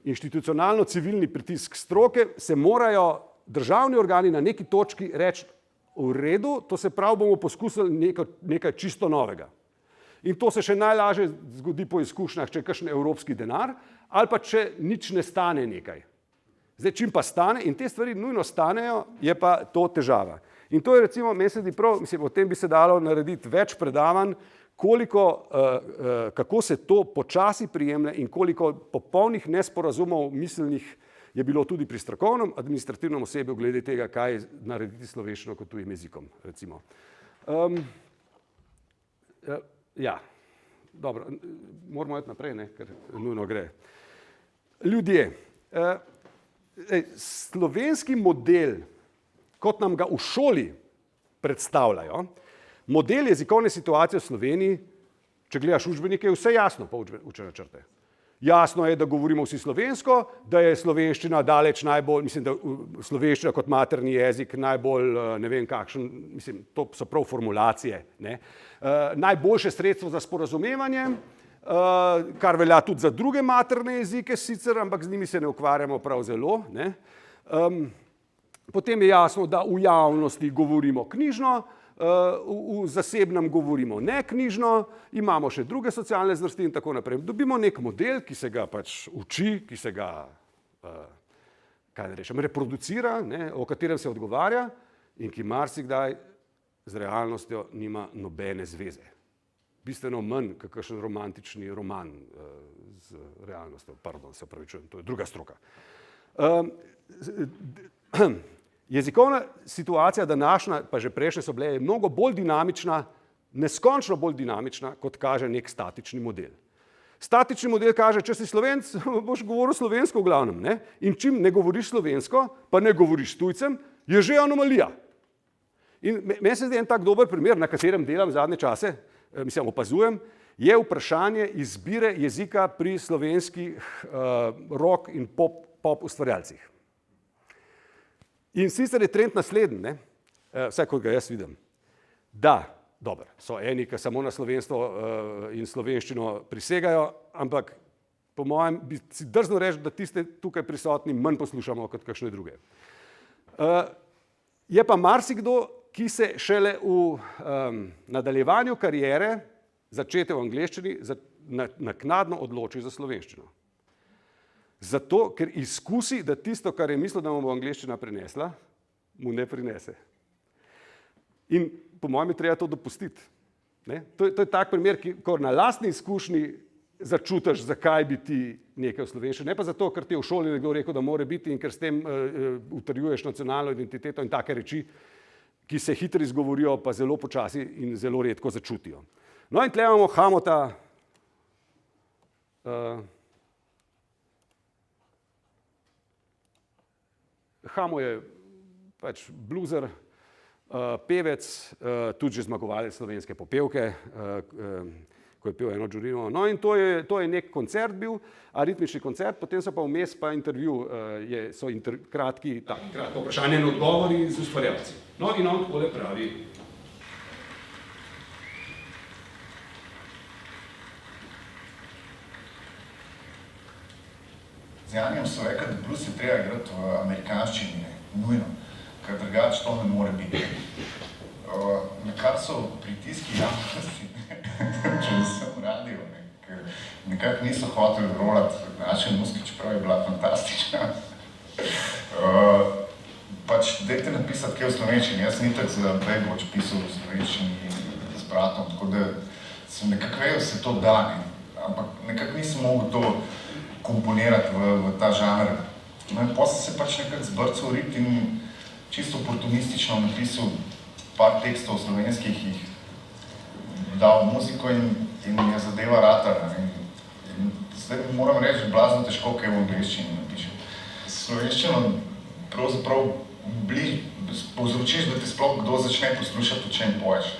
institucionalno civilni pritisk stroke, se morajo državni organi na neki točki reči, v redu, to se pravi, bomo poskusili nekaj čisto novega. In to se še najlažje zgodi po izkušnjah, če je kakšen evropski denar, ali pa če nič ne stane nekaj. Zdaj, čim pa stane, in te stvari nujno stanejo, je pa to težava. In to je recimo, meni se zdi prav, o tem bi se dalo narediti več predavanj, kako se to počasi prijemlje in koliko popolnih nesporazumov miselnih je bilo tudi pri strokovnem, administrativnem osebju glede tega, kaj narediti slovenščino kot tujim jezikom, recimo. Ja, dobro, moramo iti naprej, ne, ker nujno gre. Ljudje. slovenski model, kot nam ga v šoli predstavljajo, model jezikovne situacije v Sloveniji, če gledaš učbenike, je vse jasno po učne načrte. Jasno je, da govorimo vsi slovensko, da je slovenščina daleč najbolj, mislim, da slovenščina kot materni jezik najbolj, ne vem kakšen, mislim, to so prav formulacije, ne. Najboljše sredstvo za sporazumevanje, kar velja tudi za druge materne jezike sicer, ampak z njimi se ne ukvarjamo prav zelo, ne. Potem je jasno, da v javnosti govorimo knjižno, v zasebnem govorimo neknjižno, imamo še druge socialne zvrsti in tako naprej. Dobimo nek model, ki se ga pač uči, ki se ga, kaj ne rečem, reproducira, ne, o katerem se odgovarja in ki marsikdaj z realnostjo nima nobene zveze. Bistveno manj kakšen romantični roman z realnostjo. Pardon, se opravičujem, to je druga stroka. Jezikovna situacija današnja, pa že prejšnje so bile, je mnogo bolj dinamična, neskončno bolj dinamična, kot kaže nek statični model. Statični model kaže, če si Slovenc, boš govoril slovensko v glavnem, ne? In čim ne govoriš slovensko, pa ne govoriš s tujcem, je že anomalija. In meni se zdi en tak dober primer, na katerem delam zadnje čase, mislim, opazujem, je vprašanje izbire jezika pri slovenskih rock in pop ustvarjalcih. In sicer je trend naslednji, ne, vsaj kot ga jaz vidim, da, dobro, so eni, ki samo na slovenstvo in slovenščino prisegajo, ampak po mojem bi si drzno reči, da tiste tukaj prisotni manj poslušamo kot kakšne druge. Je pa marsikdo, ki se šele v nadaljevanju kariere, začete v angleščini, naknadno odloči za slovenščino. Zato, ker izkusi, da tisto, kar je mislil, da mu bo angleščina prinesla, mu ne prinese. In po mojem je treba to dopustiti. Ne? To je tak primer, ko na lastni izkušnji začutiš, zakaj bi ti nekaj v slovenščini. Ne pa zato, ker ti je v šoli nekdo rekel, da mora biti in ker s tem utrjuješ nacionalno identiteto in take reči, ki se hitro izgovorijo, pa zelo počasi in zelo redko začutijo. No in tle imamo Hamota, Hamo je pač bluzer, pevec, tudi že zmagovalec slovenske popevke, ko je pel eno Đurinovo. No in to je nek koncert bil, aritmični koncert, potem so pa vmes pa intervju, so kratki vprašanje in odgovori z ustvarjalci. No in on takole pravi. Z Janijem so rekli, da blues je treba igrati v amerikanščini, nujno, ker drugače to ne more biti. Na kar so pritiski javnosti, če sem radio, ker nekako niso hoteli rolati naše muske, čeprav je bila fantastična. Pač dajte napisati kaj v slovenščini, jaz sem itak za Bejboč pisal v slovenščini z bratom, tako da sem nekako vejo se to da, ampak nekako nisem mogel to komponirati v ta žanr. No in potem se pač nekako zbrcal rit in čisto oportunistično napisal par tekstov slovenskih, jih dal muziko in je zadeva ratala. In zdaj moram reči, blazno težko kaj v angleščini napišem. Slovenščino pravzaprav povzročiš, da te sploh kdo začne poslušati, o čem poješ.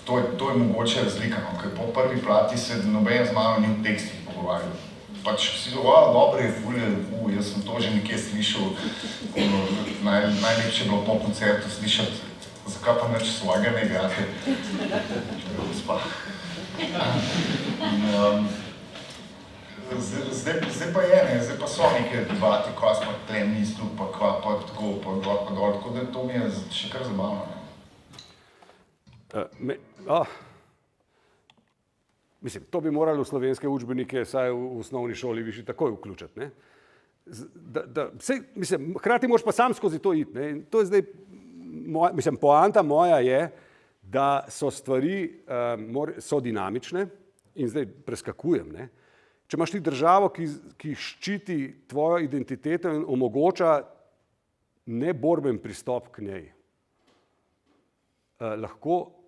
To je mogoče razlika, ker po prvi plati se noben z mano ni v tekstih pogovarjal. Pač si dobro je fulje, jaz sem to že nekje slišal, najlepše je bilo po koncertu slišati, zakaj pa nič svojega ne igrate. Gospa. Zdaj pa je, zdaj pa so neke debate, kva smo tle mislil, pa kva pa tako, pa gor pa dol, tako da to mi je še kar zabavno. Mislim, to bi morali v slovenske učbenike, saj v osnovni šoli višji takoj vključiti. Ne? Hkrati moraš pa sam skozi to iti. Ne? To je zdaj, poanta moja je, da so stvari so dinamične in zdaj preskakujem. Ne? Če imaš ti državo, ki ščiti tvojo identiteto in omogoča neborben pristop k njej, lahko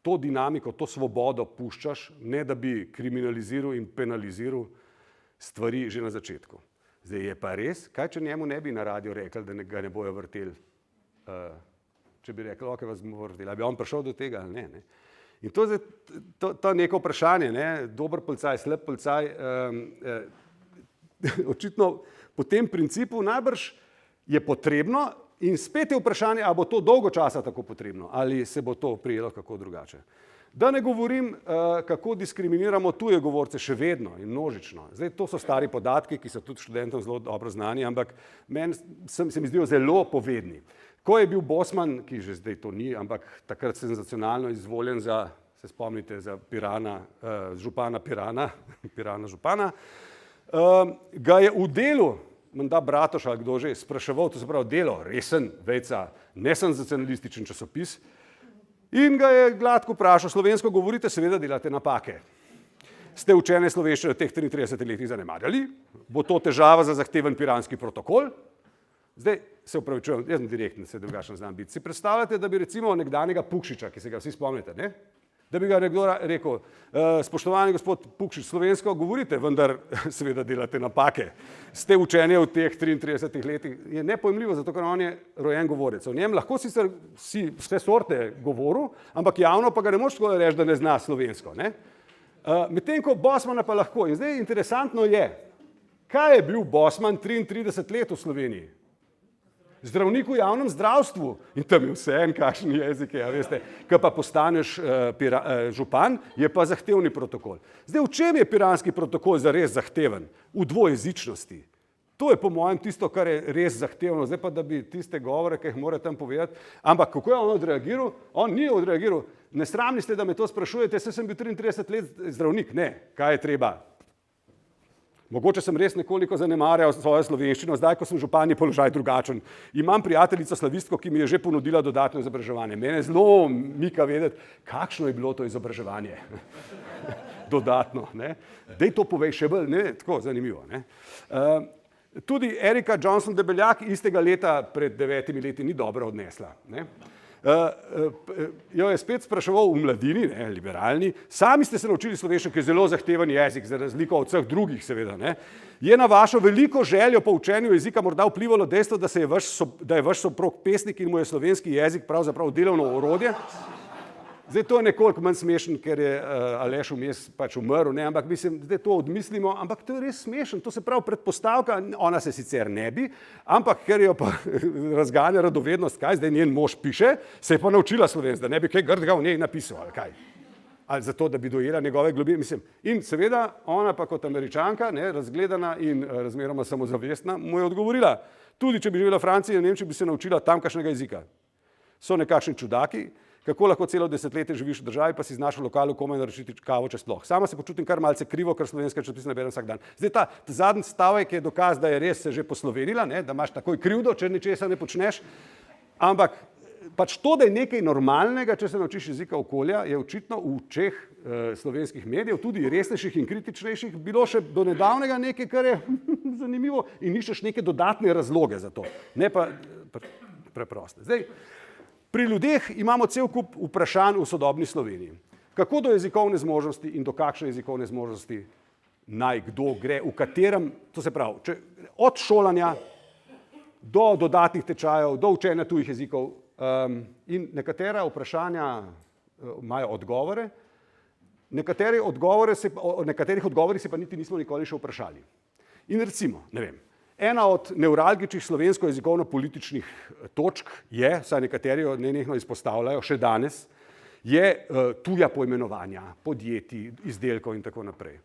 to dinamiko, to svobodo puščaš, ne da bi kriminaliziral in penaliziral stvari že na začetku. Zdaj je pa res, kaj če njemu ne bi na radio rekli, da ga ne bojo vrteli, če bi rekli, ok, vas bomo vrteli, ali bi on prišel do tega ali ne. In to je to neko vprašanje, ne? Dober policaj, slab policaj, očitno po tem principu najbrž je potrebno in spet je vprašanje, ali bo to dolgo časa tako potrebno, ali se bo to prijelo kako drugače. Da ne govorim, kako diskriminiramo tuje govorce še vedno in množično. Zdaj, to so stari podatki, ki so tudi študentom zelo dobro znani, ampak meni se mi zdijo zelo povedni. Ko je bil Bosman, ki že zdaj to ni, ampak takrat senzacionalno izvoljen za, se spomnite, za Pirana, župana Pirana, Pirana župana, ga je v Delu, menda Bratoš ali kdo že, spraševal, to se pravi Delo, resen, vejca, nesenzacionalističen časopis, in ga je gladko vprašal, slovensko govorite, seveda delate napake. Ste učene slovenščine v teh 33 letih zanemarjali? Bo to težava za zahteven piranski protokol? Zdaj se upravičujem, jaz sem direktno, se drugačno znam biti. Si predstavljate, da bi recimo nekdanjega Pukšiča, ki se ga vsi spomnite, ne? Da bi ga nekdo rekel, spoštovani gospod Pukšič, slovensko govorite, vendar seveda delate napake. Ste učeni v teh 33 letih. Je nepojmljivo, zato ker on je rojen govorec. O njem lahko sicer si vse sorte govoril, ampak javno pa ga ne moš tako reči, da ne zna slovensko. Ne? Medtem ko Bosmana pa lahko. In zdaj interesantno je, kaj je bil Bosman 33 let v Sloveniji? Zdravnik v javnem zdravstvu in tam je vseeno, kakšen jezik je, veste, ko pa postaneš župan, je pa zahtevni protokol. Zdaj, v čem je piranski protokol zares zahteven? V dvojezičnosti. To je po mojem tisto, kar je res zahtevno. Zdaj pa, da bi tiste govore, ki jih mora tam povedati, ampak kako je on odreagiral? On ni odreagiral. Nesramni ste, da me to sprašujete, saj sem bil 33 let zdravnik. Ne, kaj je treba? Mogoče sem res nekoliko zanemarjal svojo slovenščino, zdaj, ko sem župan, je položaj drugačen. Imam prijateljico slavistko, ki mi je že ponudila dodatno izobraževanje. Mene zelo mika vedeti, kakšno je bilo to izobraževanje. Dodatno. Ne? Dej to povej še bolj, ne? Tako zanimivo. Ne? Tudi Erika Johnson Debeljak istega leta pred 9 leti ni dobro odnesla. Ne? Jo je spet spraševal v mladini, ne, liberalni, sami ste se naučili slovenščino, ki je zelo zahteven jezik, za razliko od vseh drugih seveda. Ne. Je na vašo veliko željo po učenju jezika morda vplivalo dejstvo, da je vaš soprog pesnik in mu je slovenski jezik pravzaprav delovno orodje? Zdaj to je nekoliko manj smešen, ker je Aleš vmes pač umrl, ne, ampak mislim, zdaj to odmislimo, ampak to je res smešen, to se pravi predpostavka, ona se sicer ne bi, ampak ker jo pa razganja radovednost, kaj zdaj njen mož piše, se je pa naučila slovensko, da ne bi kaj grdega v njej napisal, ali kaj. Ali zato, da bi dojela njegove globine, mislim. In seveda ona pa kot Američanka, ne, razgledana in razmeroma samozavestna, mu je odgovorila, tudi če bi živela v Franciji in Nemčiji, bi se naučila tamkajšnjega jezika. So nekakšni čudaki. Kako lahko celo desetletje živiš v državi, pa si znaš v lokalu komaj naročiti kavo, če sploh. Sama se počutim kar malce krivo, ker slovenske časopise ne berem vsak dan. Zdaj ta zadnji stavek je dokaz, da je res se že poslovenila, ne, da imaš takoj krivdo, če ničesa ne počneš, ampak pač to, da je nekaj normalnega, če se naučiš jezika okolja, je očitno v očeh slovenskih medijev, tudi resnejših in kritičnejših, bilo še do nedavnega nekaj, kar je zanimivo in iščeš neke dodatne razloge za to, ne pa preproste. Zdaj, pri ljudeh imamo cel kup vprašanj v sodobni Sloveniji. Kako do jezikovne zmožnosti in do kakšne jezikovne zmožnosti naj kdo gre, v katerem, to se pravi, od šolanja do dodatnih tečajev, do učenja tujih jezikov in nekatera vprašanja imajo odgovore, o nekaterih odgovorih se pa niti nismo nikoli še vprašali. In recimo, ne vem, ena od nevralgičnih slovensko-jezikovno-političnih točk je, saj nekateri jo nenehno izpostavljajo še danes, je tuja poimenovanja, podjetij, izdelkov in tako naprej.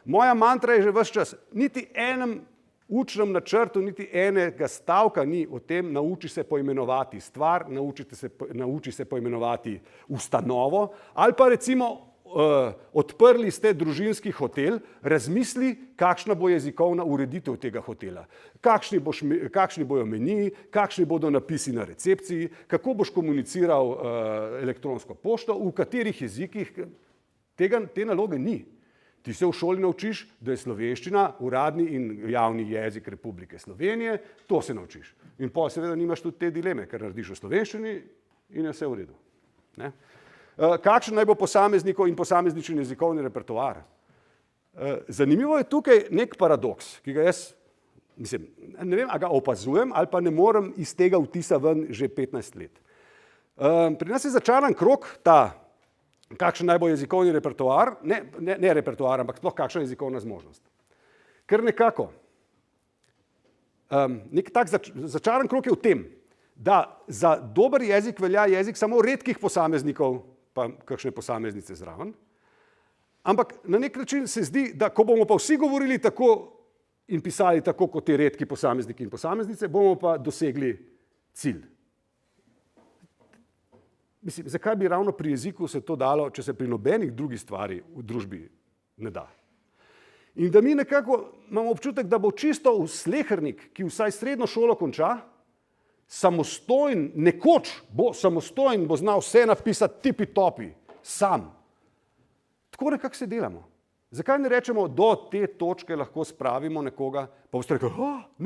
Moja mantra je že ves čas, niti enem učnem načrtu, niti enega stavka ni o tem, nauči se poimenovati stvar, nauči se poimenovati ustanovo, ali pa recimo odprli ste družinski hotel, razmisli, kakšna bo jezikovna ureditev tega hotela. Kakšni bojo meniji, kakšni bodo napisi na recepciji, kako boš komuniciral elektronsko pošto, v katerih jezikih. Te naloge ni. Ti se v šoli naučiš, da je slovenščina uradni in javni jezik Republike Slovenije, to se naučiš. In pol seveda nimaš tudi te dileme, ker narediš v slovenščini in je vse v redu. Ne? Kakšen naj bo posameznikov in posamezničen jezikovni repertoar? Zanimivo je tukaj nek paradoks, ki ga jaz mislim, ne vem, a ga opazujem ali pa ne morem iz tega vtisa ven že 15 let. Pri nas je začaran krog kakšen naj bo jezikovni repertoar, ne repertoar, ampak sploh kakšna jezikovna zmožnost. Ker nekako, nek tak začaran krog je v tem, da za dober jezik velja jezik samo redkih posameznikov, pa kakšne posameznice zraven, ampak na nek način se zdi, da ko bomo pa vsi govorili tako in pisali tako kot ti redki posamezniki in posameznice, bomo pa dosegli cilj. Mislim, zakaj bi ravno pri jeziku se to dalo, če se pri nobenih drugih stvari v družbi ne da? In da mi nekako imamo občutek, da bo čisto slehernik, ki vsaj srednjo šolo konča, samostojen, nekoč bo samostojen, bo znal vse napisati tipi-topi, sam. Tako nekako se delamo. Zakaj ne rečemo, do te točke lahko spravimo nekoga, pa boste rekli,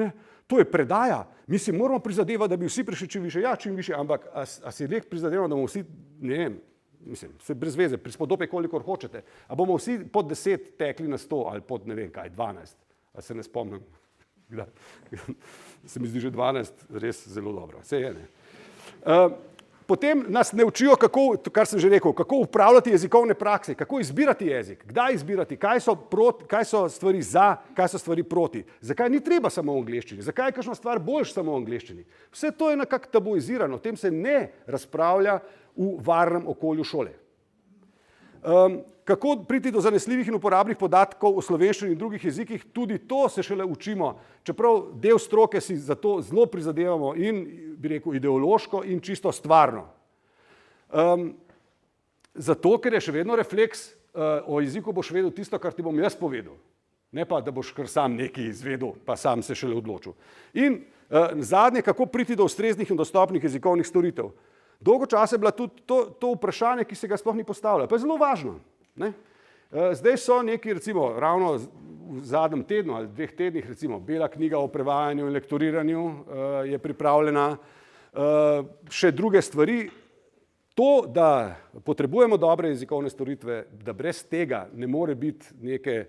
ne, to je predaja, mi si moramo prizadevati, da bi vsi prišli čim više, ja, čim više, ampak a si nek prizadevamo, da bomo vsi, ne vem, mislim, se brez veze, prispodobe kolikor hočete, a bomo vsi pod 10 tekli na 100 ali pod ne vem kaj, 12, a se ne spomnim, kdaj, se mi zdi že 12 res zelo dobro, vse je, ne. Potem nas ne učijo, kako, kar sem že rekel, kako upravljati jezikovne prakse, kako izbirati jezik, kdaj izbirati, kaj so stvari za, kaj so stvari proti, zakaj ni treba samo v angleščini, zakaj je kakšna stvar boljš samo v angleščini. Vse to je nekako tabuizirano, o tem se ne razpravlja v varnem okolju šole. Kako priti do zanesljivih in uporabnih podatkov o slovenščini in drugih jezikih, tudi to se šele učimo, čeprav del stroke si za to zelo prizadevamo in, bi rekel, ideološko in čisto stvarno. Zato, ker je še vedno refleks, o jeziku boš vedel tisto, kar ti bom jaz povedal, ne pa, da boš kar sam nekaj izvedel, pa sam se šele odločil. In zadnje, kako priti do ustreznih in dostopnih jezikovnih storitev. Dolgo časa je bila tudi to vprašanje, ki se ga sploh ni postavljalo, pa je zelo važno. Ne? Zdaj so neki, recimo, ravno v zadnjem tednu ali 2 tednih, recimo, bela knjiga o prevajanju in lektoriranju je pripravljena, še druge stvari. To, da potrebujemo dobre jezikovne storitve, da brez tega ne more biti neke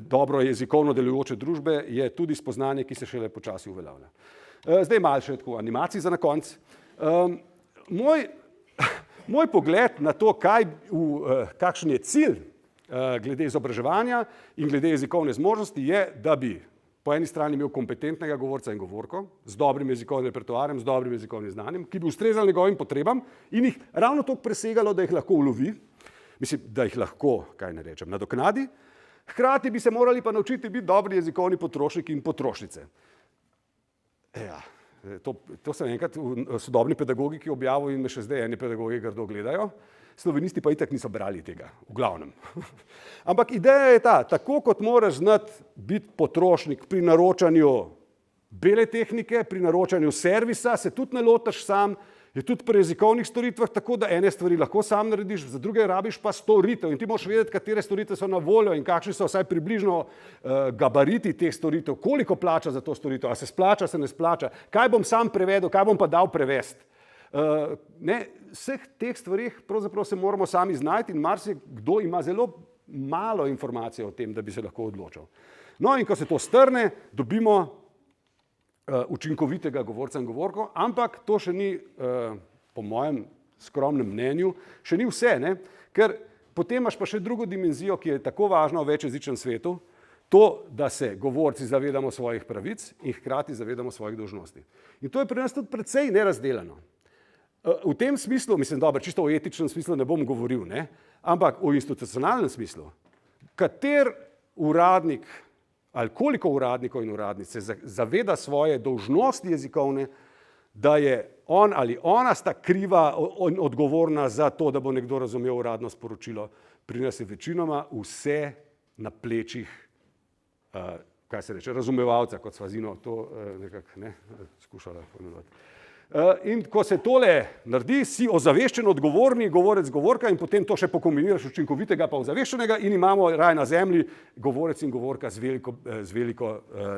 dobro jezikovno delujoče družbe, je tudi spoznanje, ki se šele počasi uveljavlja. Zdaj malo še tako animacij za na konec. Moj pogled na to, kakšen je cilj glede izobraževanja in glede jezikovne zmožnosti, je, da bi po eni strani imel kompetentnega govorca in govorko z dobrim jezikovnim repertoarjem, z dobrim jezikovnim znanjem, ki bi ustrezal njegovim potrebam in jih ravno toliko presegalo, da jih lahko ulovi, mislim, da jih lahko, kaj ne rečem, nadoknadi, hkrati bi se morali pa naučiti biti dobri jezikovni potrošniki in potrošnice. Ja. To sem enkrat v sodobni pedagogiki objavil in me še zdaj eni pedagogi grdo gledajo. Slovenisti pa itak niso brali tega, v glavnem. Ampak ideja je tako kot moraš znati biti potrošnik pri naročanju bele tehnike, pri naročanju servisa, se tudi ne lotaš sam, je tudi pri jezikovnih storitvah tako, da ene stvari lahko sam narediš, za druge rabiš pa storitev in ti moraš vedeti, katere storitve so na voljo in kakšni so vsaj približno gabariti teh storitev, koliko plača za to storitev, a se splača, se ne splača, kaj bom sam prevedel, kaj bom pa dal prevesti. Vseh teh stvarih pravzaprav se moramo sami znajti in marsikdo ima zelo malo informacije o tem, da bi se lahko odločil. No in ko se to strne, dobimo učinkovitega govorca in govorko, ampak to še ni, po mojem skromnem mnenju, še ni vse, ne? Ker potem imaš pa še drugo dimenzijo, ki je tako važna v večjezičnem svetu, to, da se govorci zavedamo svojih pravic in hkrati zavedamo svojih dolžnosti. In to je pri nas tudi precej nerazdelano. V tem smislu, mislim, dobro, čisto v etičnem smislu ne bom govoril, ne? Ampak v institucionalnem smislu, kater uradnik ali koliko uradnikov in uradnic se zaveda svoje dolžnosti jezikovne, da je on ali ona sta kriva in odgovorna za to, da bo nekdo razumel uradno sporočilo. Pri nas je večinoma vse na plečih, kaj se reče, razumevalca, kot sva Zino to nekako skušala pomenovati. In ko se tole naredi, si ozaveščen, odgovorni govorec, govorka in potem to še pokombiniraš učinkovitega pa ozaveščenega in imamo raj na zemlji govorec in govorka z veliko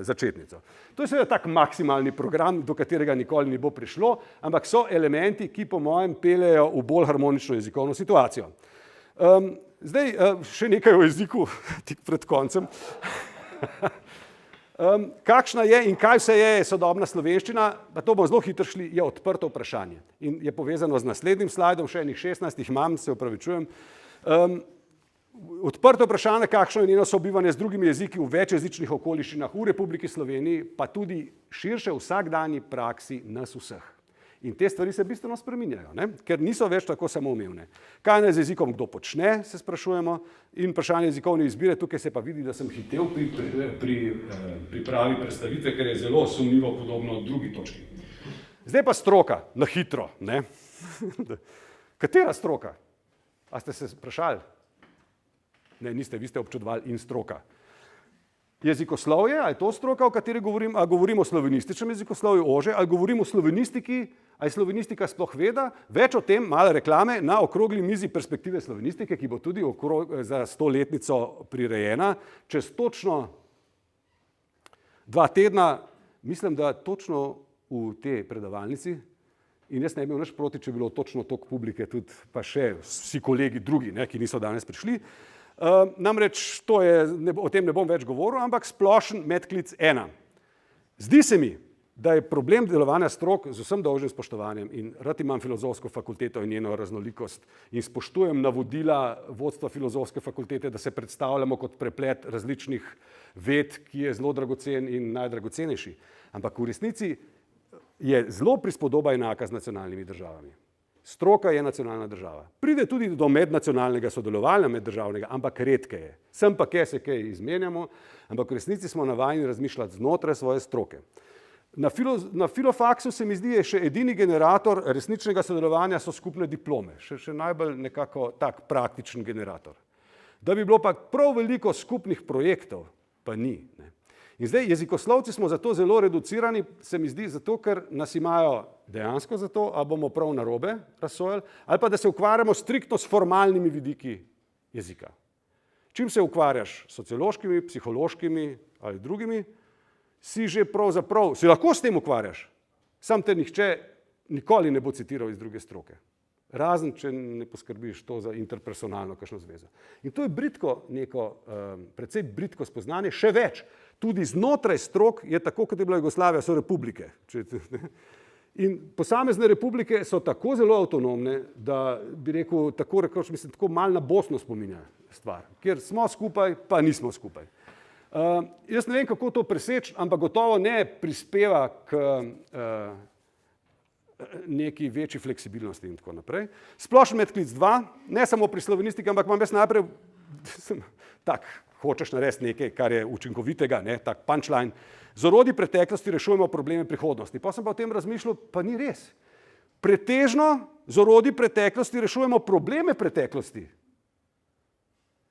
začetnico. To je seveda tak maksimalni program, do katerega nikoli ne bo prišlo, ampak so elementi, ki po mojem peljejo v bolj harmonično jezikovno situacijo. Zdaj še nekaj o jeziku tik pred koncem. Kakšna je in kaj vse je sodobna slovenščina, pa to bomo zelo hitro šli, je odprto vprašanje in je povezano z naslednjim slajdom, še enih 16 imam, se opravičujem. Odprto vprašanje, kakšno je njeno sobivanje z drugimi jeziki v večjezičnih okoliščinah v Republiki Sloveniji, pa tudi širše vsakdanji praksi nas vseh. In te stvari se bistveno spreminjajo, ne? Ker niso več tako samoumevne. Kaj naj z jezikom kdo počne, se sprašujemo, in vprašanje jezikovne izbire, tukaj se pa vidi, da sem hitel pri pripravi predstavitve, ker je zelo sumljivo podobno drugi točki. Zdaj pa stroka, na hitro. Ne? Katera stroka? A ste se vprašali? Ne, niste, vi ste občudovali in stroka. Jezikoslovje, ali je to stroka, o kateri govorim, ali govorim o slovenističnem jezikoslovju ože, ali govorim o slovenistiki, ali slovenistika sploh veda, več o tem, malo reklame, na okrogli mizi perspektive slovenistike, ki bo tudi za 100-letnico prirejena, čez točno 2 tedna, mislim, da točno v tej predavalnici, in jaz ne bi imel nič proti, če bi bilo točno toliko publike, tudi pa še vsi kolegi drugi, ne, ki niso danes prišli. Namreč o tem ne bom več govoril, ampak splošen medklic 1. Zdi se mi, da je problem delovanja strok z vsem dolžnim spoštovanjem in rad imam filozofsko fakulteto in njeno raznolikost in spoštujem navodila vodstva filozofske fakultete, da se predstavljamo kot preplet različnih ved, ki je zelo dragocen in najdragocenejši. Ampak v resnici je zelo prispodoba enaka z nacionalnimi državami. Stroka je nacionalna država. Pride tudi do mednacionalnega sodelovanja meddržavnega, ampak redkeje. Sem pa kje se kaj izmenjamo, ampak v resnici smo navajeni razmišljati znotraj svoje stroke. Na filofaksu se mi zdi, je še edini generator resničnega sodelovanja so skupne diplome. Še najbolj nekako tak praktičen generator. Da bi bilo pa prav veliko skupnih projektov, pa ni. Ne. In zdaj jezikoslovci smo zato zelo reducirani, se mi zdi, zato ker nas imajo dejansko zato, ali bomo prav narobe razsojali, ali pa da se ukvarjamo striktno s formalnimi vidiki jezika. Čim se ukvarjaš s sociološkimi, psihološkimi ali drugimi, si že pravzaprav, si lahko s tem ukvarjaš, sam te nihče nikoli ne bo citiral iz druge stroke. Razen, če ne poskrbiš to za interpersonalno kakšno zvezo. In to je bridko neko, precej bridko spoznanje, še več. Tudi znotraj strok je tako, kot je bila Jugoslavija, so republike. In posamezne republike so tako zelo avtonomne, da bi rekel, tako rekoč, mislim, tako malo na Bosno spominja stvar, kjer smo skupaj, pa nismo skupaj. Jaz ne vem, kako to preseči, ampak gotovo ne prispeva k neki večji fleksibilnosti in tako naprej. Splošen medklic 2, ne samo pri slovenistiki, ampak imam jaz najprej, tak, hočeš narediti nekaj, kar je učinkovitega, ne, tak punchline. Z orodji preteklosti rešujemo probleme prihodnosti. Pa sem pa o tem razmišljal, pa ni res. Pretežno z orodji preteklosti rešujemo probleme preteklosti.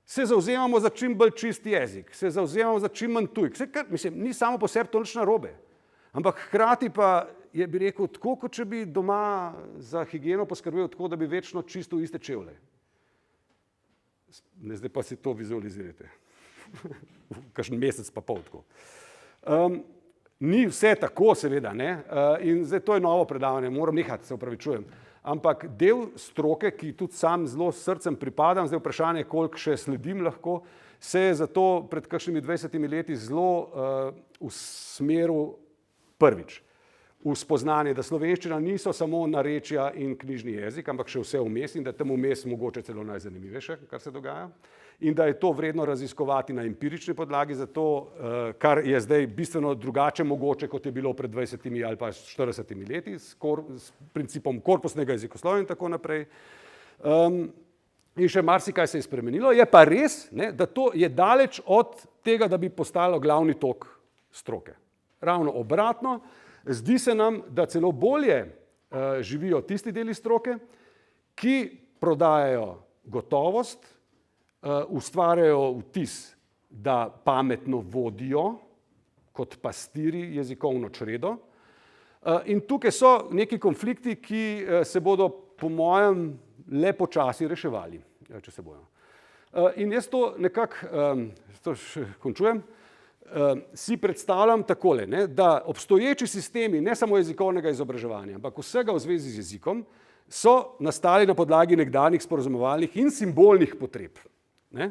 Se zavzemamo za čim bolj čist jezik, se zavzemamo za čim manj tujk. Mislim, ni samo po sebi to nič narobe. Ampak hkrati pa je, bi rekel, tako, kot če bi doma za higieno poskrbel tako, da bi večno čistil iste čevlje. Ne, zdaj pa si to vizualizirate. Kakšen mesec pa pol tako. Ni vse tako, seveda, ne? In zdaj to je novo predavanje, moram nehati, se opravičujem. Ampak del stroke, ki tudi sam zelo s srcem pripadam, zdaj vprašanje, koliko še sledim lahko, se je zato pred kakšnimi 20 leti zelo usmeril prvič v spoznanje, da slovenščina niso samo narečja in knjižni jezik, ampak še vse vmes in da tam vmes mogoče celo najzanimivejše, kar se dogaja. In da je to vredno raziskovati na empirični podlagi, zato kar je zdaj bistveno drugače mogoče, kot je bilo pred 20 ali pa 40 leti, s principom korpusnega jezikoslovja in tako naprej. In še marsikaj se je spremenilo. Je pa res, ne, da to je daleč od tega, da bi postalo glavni tok stroke. Ravno obratno, zdi se nam, da celo bolje živijo tisti deli stroke, ki prodajajo gotovost, ustvarjajo vtis, da pametno vodijo kot pastiri jezikovno čredo. In tukaj so neki konflikti, ki se bodo po mojem le počasi reševali, če se bojo. In jaz to nekako, to še končujem, si predstavljam takole, ne, da obstoječi sistemi ne samo jezikovnega izobraževanja, ampak vsega v zvezi z jezikom so nastali na podlagi nekdanjih sporazumevalnih in simbolnih potreb. Ne.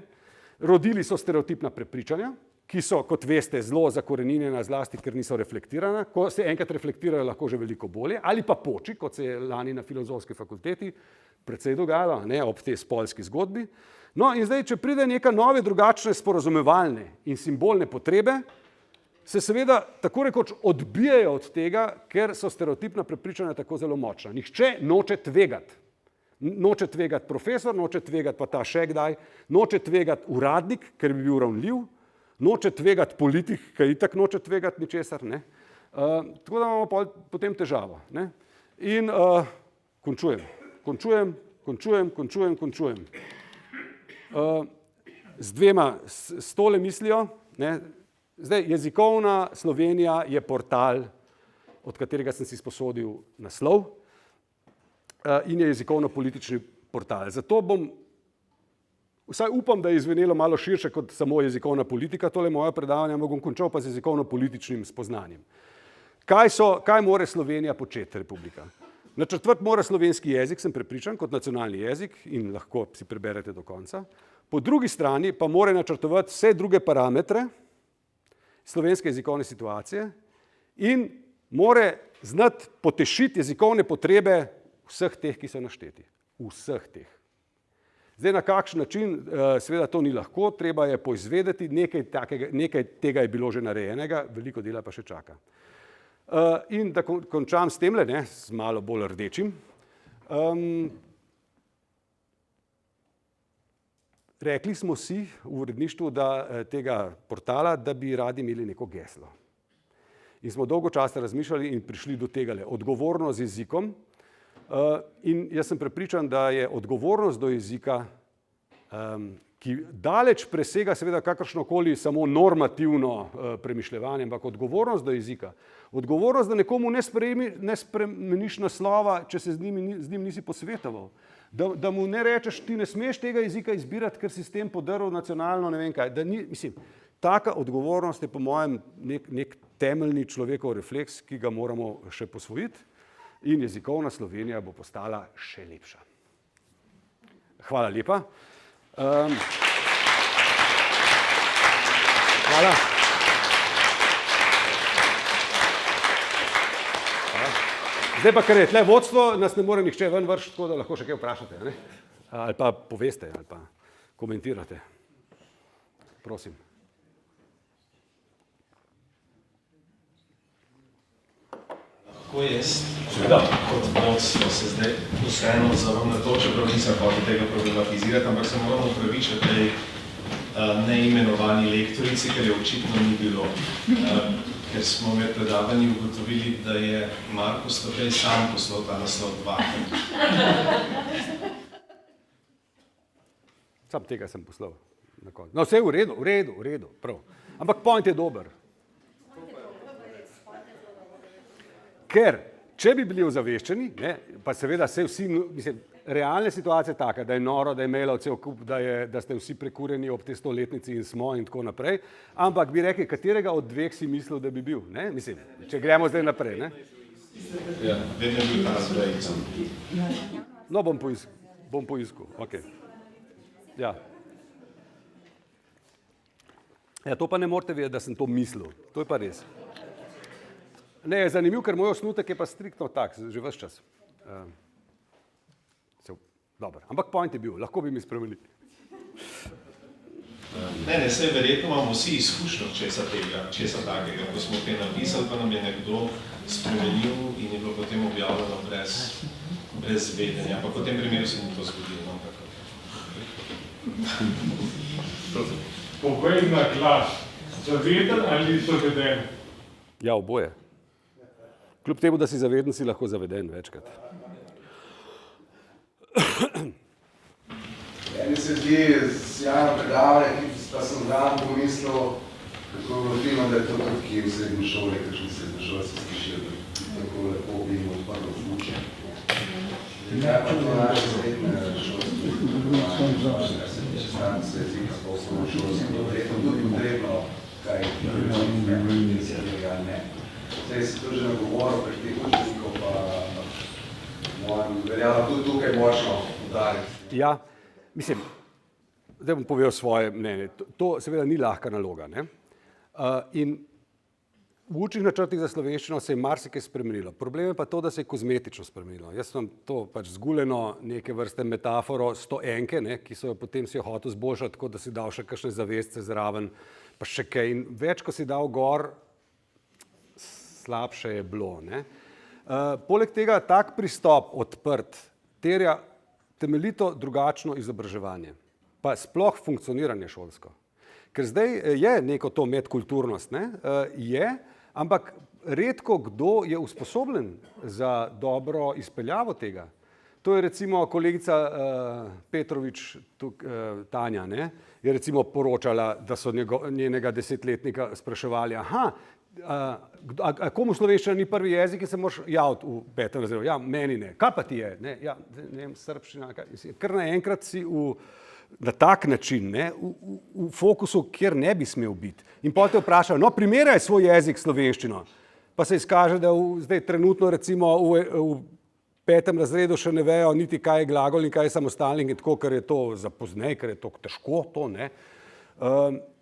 Rodili so stereotipna prepričanja, ki so, kot veste, zelo zakoreninjena, zlasti, ker niso reflektirana. Ko se enkrat reflektirajo, lahko že veliko bolje, ali pa poči, kot se je lani na Filozofski fakulteti precej dogajalo, ne, ob tej spolski zgodbi. No in zdaj, če pride neka nove, drugačne sporazumevalne in simbolne potrebe, se seveda tako rekoč odbijajo od tega, ker so stereotipna prepričanja tako zelo močna. Nihče noče tvegati. Noče tvegati profesor, noče tvegati pa ta še kdaj, noče tvegati uradnik, ker bi bil ravnljiv, noče tvegati politik, ker itak noče tvegati ničesar. Ne? Tako da imamo potem težavo. Ne? In končujem. S tole mislijo, ne? Zdaj, Jezikovna Slovenija je portal, od katerega sem si sposodil naslov, in je jezikovno-politični portal. Zato bom, vsaj upam, da je izvenelo malo širše kot samo jezikovna politika, tole moje predavanje, ampak bom končal pa z jezikovno-političnim spoznanjem. Kaj more Slovenija početi, republika? Načrtovati mora slovenski jezik, sem prepričan, kot nacionalni jezik in lahko si preberete do konca. Po drugi strani pa mora načrtovati vse druge parametre slovenske jezikovne situacije in mora znati potešiti jezikovne potrebe vseh teh, ki so našteti. Vseh teh. Zdaj, na kakšen način, seveda to ni lahko, treba je poizvedeti, nekaj tega je bilo že narejenega, veliko dela pa še čaka. In da končam s temle, ne, s malo bolj rdečim. Rekli smo si v uredništvu tega portala, da bi radi imeli neko geslo. In smo dolgo časa razmišljali in prišli do tega odgovornost z jezikom. In jaz sem prepričan, da je odgovornost do jezika, ki daleč presega seveda kakršnokoli samo normativno premišljevanje, ampak odgovornost do jezika. Odgovornost, da nekomu ne spremeniš naslova, če se z njim nisi posvetoval. Da mu ne rečeš, ti ne smeš tega jezika izbirati, ker si s tem podrl nacionalno, ne vem kaj. Taka odgovornost je po mojem nek temeljni človekov refleks, ki ga moramo še posvojiti in jezikovna Slovenija bo postala še lepša. Hvala lepa. Hvala. Zdaj pa, ker je tle vodstvo, nas ne more nihče ven vršiti, tako da lahko še kaj vprašate, ne? Ali pa poveste, ali pa komentirate. Prosim. Lahko jaz, kot vodstvo, se zdaj vseeno zavem na to, čeprav nisem hotel tega problematizirati, ampak se moram upravičiti tej neimenovani lektorici, ker je očitno ni bilo. Ker smo med predavanji ugotovili, da je Marko Stopej sam poslal ta naslov dvakrat. Sam tega sem poslal na koncu. No, vse je v redu, prav. Ampak point je dober. Ker, če bi bili ozaveščeni, ne, pa seveda se vsi, mislim, realna situacija je taka, da je noro, da je imelo cel kup, da ste vsi prekurjeni ob te 100-letnici in smo in tako naprej, ampak bi rekli, katerega od dveh si mislil, da bi bil, ne? Mislim, če gremo zdaj naprej, ne? Ja, vedno je bil ta zdaj. No, bom poiskal, ok. Ja. Ja, to pa ne morate vedeti, da sem to mislil, to je pa res. Ne, je zanimiv, ker moj osnutek je pa striktno tak, že ves čas. Dobar. Ampak point je bil, lahko bi mi spremenili. Ne, saj verjetno imamo vsi izkušnjo česa takega. Ko smo kaj napisali, pa nam je nekdo spremenil in je bilo potem objavljeno brez vedenja. Ampak v tem primeru se ni to zgodilo. Povej na glas, zaveden ali zaveden? Ja, oboje. Kljub temu, da si zaveden, si lahko zaveden večkrat. Meni se zdi sjajno predavanje, ki pa sem dan pomislil, kako je bilo fino, da je to tukaj v srednji šoli, kakšni srednjošolci slišali, tako lepo bi jim odprlo vključe. Kaj pa to naše srednje šolstvo, kar se tiče stranice jezika, spolstveno šolstvo, verjetno tudi potrebno, kaj ne. Zdaj se to že nagovoril, pri teh učenikov pa moram veljala tudi tukaj močno udariti. Ja, mislim, zdaj bom povedal svoje mnenje. To seveda ni lahka naloga, ne? In v učnih načrtih za slovenščino se je marsikaj spremenilo. Problem je pa to, da se je kozmetično spremenilo. Jaz sem to pač zguljeno neke vrste metaforo 101-ke, ki so jo potem si jo hotel zboljšati, tako da si dal še kakšne zavestce zraven, pa še kaj. In več, ko si dal gor, slabše je bilo. Poleg tega tak pristop odprt terja temeljito drugačno izobraževanje, pa sploh funkcioniranje šolsko. Ker zdaj je neko to medkulturnost, ampak redko kdo je usposobljen za dobro izpeljavo tega. To je recimo kolegica Petrovič, Tanja, je recimo poročala, da so njenega 10-letnika spraševali, komu slovenščina ni prvi jezik in se moraš javiti v 5. razredu. Ja, meni ne. Kaj pa ti je? Ne vem, srbščina. Kar naenkrat si na tak način, v fokusu, kjer ne bi smel biti. In potem te vprašajo, primerjaj svoj jezik s slovenščino. Pa se izkaže, da zdaj trenutno recimo v 5. razredu še ne vejo niti kaj je glagol in kaj je samostalnik in tako, ker je to za poznej, ker je to težko, to ne.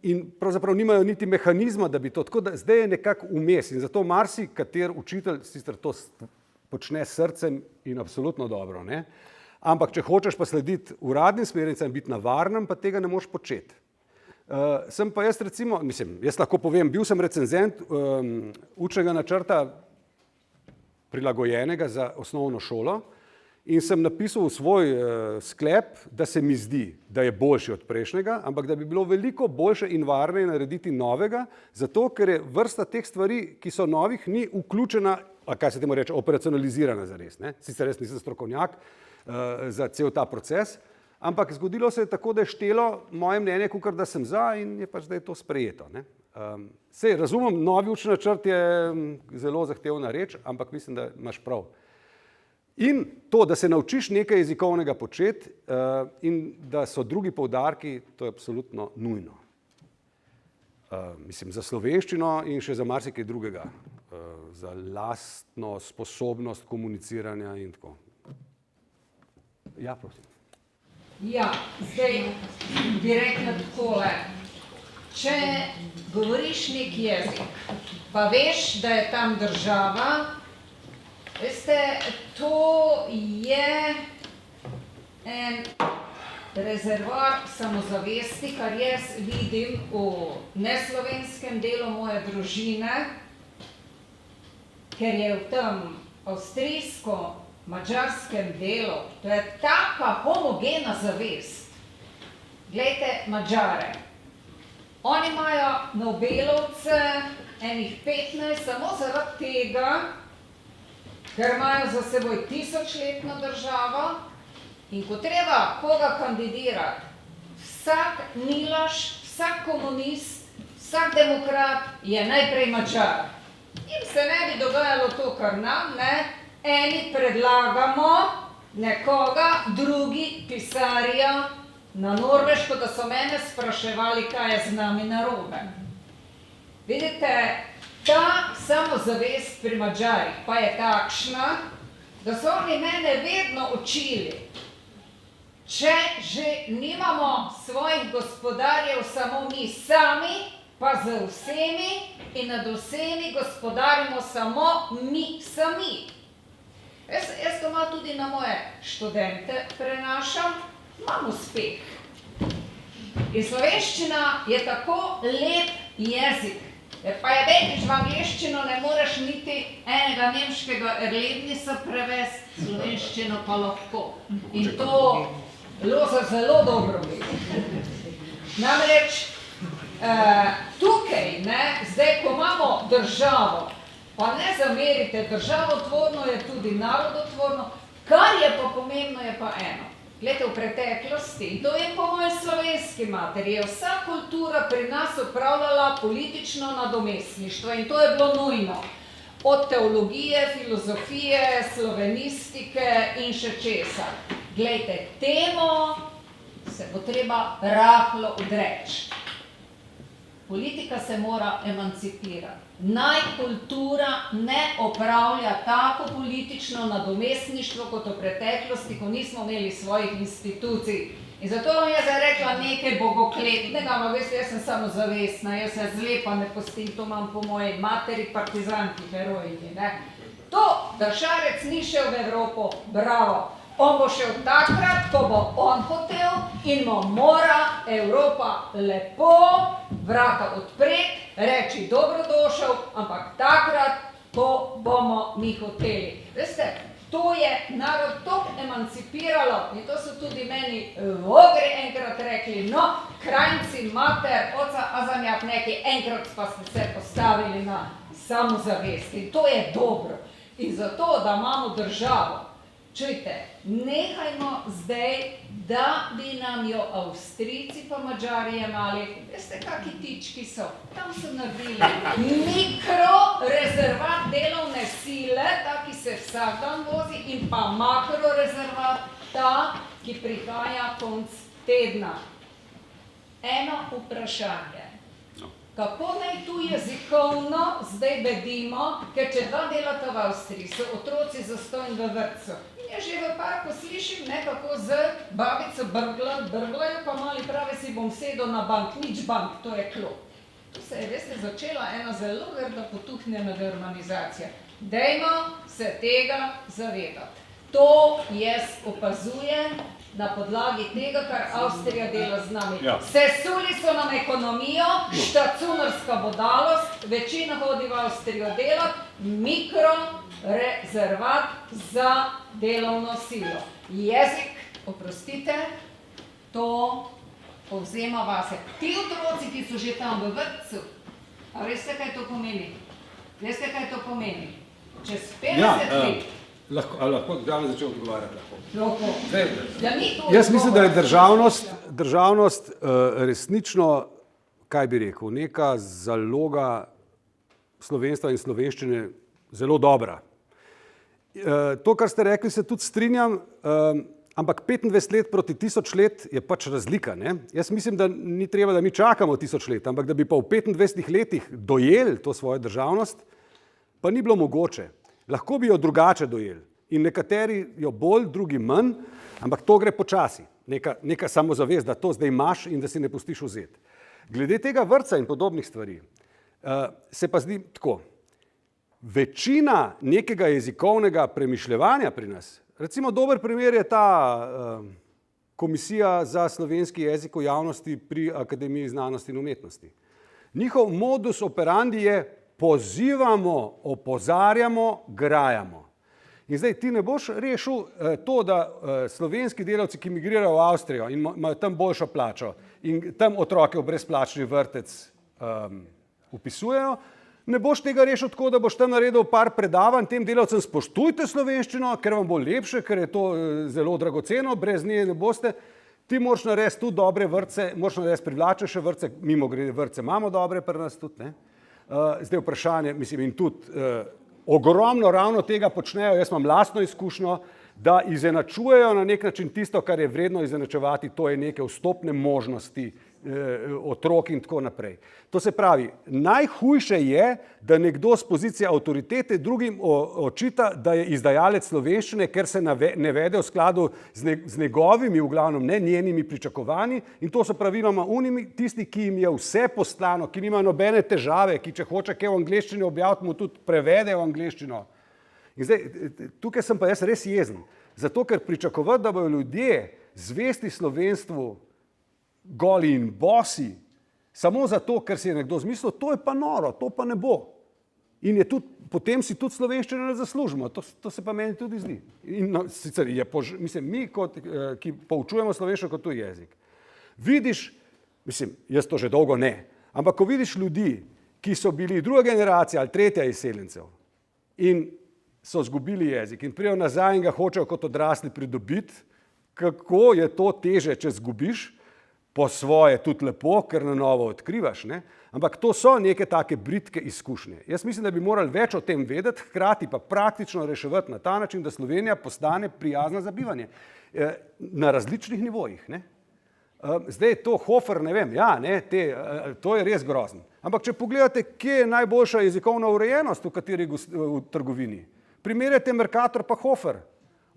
In pravzaprav nimajo niti mehanizma, da bi to, tako da zdaj je nekako vmes in zato marsikater učitelj sicer to počne s srcem in absolutno dobro, ampak če hočeš pa slediti uradnim smernicam in biti na varnem, pa tega ne moreš početi. Sem pa jaz recimo, jaz lahko povem, bil sem recenzent učnega načrta prilagojenega za osnovno šolo in sem napisal v svoj sklep, da se mi zdi, da je boljši od prejšnjega, ampak da bi bilo veliko boljše in varneje narediti novega, zato ker je vrsta teh stvari, ki so novih, ni vključena, kaj se temu reče, operacionalizirana zares. Sicer res nisem strokovnjak za cel ta proces, ampak zgodilo se je tako, da je štelo moje mnenje, kakor da sem za in je pač zdaj to sprejeto. Sej razumem, novi učni načrt je zelo zahtevna reč, ampak mislim, da imaš prav. In to, da se naučiš nekaj jezikovnega početi in da so drugi poudarki, to je absolutno nujno. Za slovenščino in še za marsikaj drugega, za lastno sposobnost komuniciranja in tako. Ja, prosim. Ja, zdaj bi rekla takole. Če govoriš nek jezik, pa veš, da je tam država, veste, to je en rezervoar samozavesti, kar jaz vidim v neslovenskem delu moje družine, ker je v tem avstrijsko-madžarskem delu, to je taka homogena zavest. Glejte, Madžare. Oni imajo Nobelovce enih 15 samo zaradi tega, ker imajo za seboj 1000-letno državo in ko treba koga kandidirati, vsak Miloš, vsak komunist, vsak demokrat je najprej Madžar. In se ne bi dogajalo to, kar nam, eni predlagamo nekoga, drugi pisarijo na Norveško, da so mene spraševali, kaj je z nami narobe. Vidite, ta samozavest pri Madžarih pa je takšna, da so oni mene vedno učili, če že nimamo svojih gospodarjev samo mi sami, pa z vsemi in nad vsemi gospodarimo samo mi sami. Jaz to malo tudi na moje študente prenašam, imam uspeh. In slovenščina je tako lep jezik, pa je več v angleščino ne moreš niti enega nemškega erlebnisa prevesti, slovenščino pa lahko. In to Loza zelo dobro ve. Namreč tukaj, zdaj, ko imamo državo, pa ne zamerite, državotvorno je tudi narodotvorno, kar je pa pomembno, je pa eno. Glejte, v preteklosti, in to je po moji slovenski materi, je vsa kultura pri nas upravljala politično nadomestništvo in to je bilo nujno. Od teologije, filozofije, slovenistike in še česa. Glejte, temu se bo treba rahlo odreči. Politika se mora emancipirati. Naj kultura ne opravlja tako politično nadomestništvo kot v preteklosti, ko nismo imeli svojih institucij. In zato vam jaz zdaj rekla nekaj bogokletnega, ampak veste, jaz sem samozavestna, jaz se zlepa ne pustim, to imam po moji materi partizanki, herojiki, ne. To, da Šarec ni šel v Evropo, bravo. On bo šel takrat, ko bo on hotel in mu mora Evropa lepo vrata odpreti, reči dobrodošel, ampak takrat, ko bomo mi hoteli. Veste, to je narod tako emancipiralo in to so tudi meni vogri enkrat rekli, no, krajnci, mater, oca Azanjak neki, enkrat pa ste se postavili na samozavest in to je dobro. In zato, da imamo državo, čujte, nehajmo zdaj, da bi nam jo Avstrijci pa Madžari jemali, veste, kakšni tički so, tam so naredili mikrorezervat delovne sile, ta, ki se vsak dan vozi, in pa makrorezervat, ta, ki prihaja konc tedna. Eno vprašanje. Kako naj tu jezikovno zdaj bedimo, ker če dva delata v Avstriji, so otroci zastonj v vrtcu. In jaz že v parku slišim nekako z babico brglajo, pa mali pravi si bom sedel na bank, nič bank, to je klop. Tu se je, veste, začela ena zelo grda potuhnjena germanizacija. Dajmo se tega zavedati. To jaz opazujem na podlagi tega, kar Avstrija dela z nami. Ja. Sesuli so nam ekonomijo, štacunarska bodalost, večina hodi v Avstrijo delati, mikrorezervat za delovno silo. Jezik, oprostite, to povzema vase. Ti otroci, ki so že tam v vrtcu, a veste, kaj to pomeni? Veste, kaj to pomeni? Čez 50 let. Lahko državno začel odgovarjati lahko. Jaz mislim, da je državnost resnično, kaj bi rekel, neka zaloga slovenstva in slovenščine zelo dobra. To, kar ste rekli, se tudi strinjam, ampak 25 let proti 1000 let je pač razlika. Ne? Jaz mislim, da ni treba, da mi čakamo 1000 let, ampak da bi pa v 25 letih dojeli to svojo državnost, pa ni bilo mogoče. Lahko bi jo drugače dojeli in nekateri jo bolj, drugi manj, ampak to gre počasi. Neka samozavest, da to zdaj imaš in da si ne pustiš vzeti. Glede tega vrtca in podobnih stvari se pa zdi tako. Večina nekega jezikovnega premišljevanja pri nas, recimo dober primer je ta Komisija za slovenski jezik v javnosti pri Akademiji znanosti in umetnosti. Njihov modus operandi je pozivamo, opozarjamo, grajamo. In zdaj ti ne boš rešil to, da slovenski delavci, ki migrirajo v Avstrijo in imajo tam boljšo plačo in tam otroke v brezplačni vrtec vpisujejo, ne boš tega rešil tako, da boš tam naredil par predavanj tem delavcem, spoštujte slovenščino, ker vam bo lepše, ker je to zelo dragoceno, brez nje ne boste. Ti moraš narediti tudi dobre vrtce, moraš narediti privlačnejše vrtce, mimogrede vrtce imamo dobre pri nas tudi, ne? Zdaj vprašanje, mislim, in tudi ogromno ravno tega počnejo, jaz imam lastno izkušnjo, da izenačujejo na nek način tisto, kar je vredno izenačevati, to je neke vstopne možnosti otrok in tako naprej. To se pravi, najhujše je, da nekdo z pozicije avtoritete drugim očita, da je izdajalec slovenščine, ker se ne vede v skladu z njegovimi, v glavnem ne njenimi pričakovanji, in to so praviloma tisti, ki jim je vse poslano, ki nimajo nobene težave, ki če hoče kaj v angleščini objaviti, mu tudi prevede v angleščino. In zdaj, tukaj sem pa jaz res jezen, zato ker pričakovati, da bodo ljudje zvesti slovenstvu goli in bosi, samo zato, ker si je nekdo zmislil, to je pa noro, to pa ne bo. In je tudi, potem si tudi slovenščine ne zaslužimo, to se pa meni tudi zdi. In sicer je, mislim, mi, ki poučujemo slovenščino kot tuji jezik, vidiš, mislim, jaz to že dolgo ne, ampak ko vidiš ljudi, ki so bili druga generacija ali tretja izseljencev in so zgubili jezik in prijo nazaj in ga hočejo kot odrasli pridobiti, kako je to teže, če zgubiš, po svoje tudi lepo, ker na novo odkrivaš, ne? Ampak to so neke take bridke izkušnje. Jaz mislim, da bi morali več o tem vedeti, hkrati pa praktično reševati na ta način, da Slovenija postane prijazna za bivanje na različnih nivojih, ne? Zdaj to Hofer, ne vem, ja, ne, to je res grozno. Ampak če pogledate, kje je najboljša jezikovna urejenost v kateri v trgovini, primerjate Mercator pa Hofer.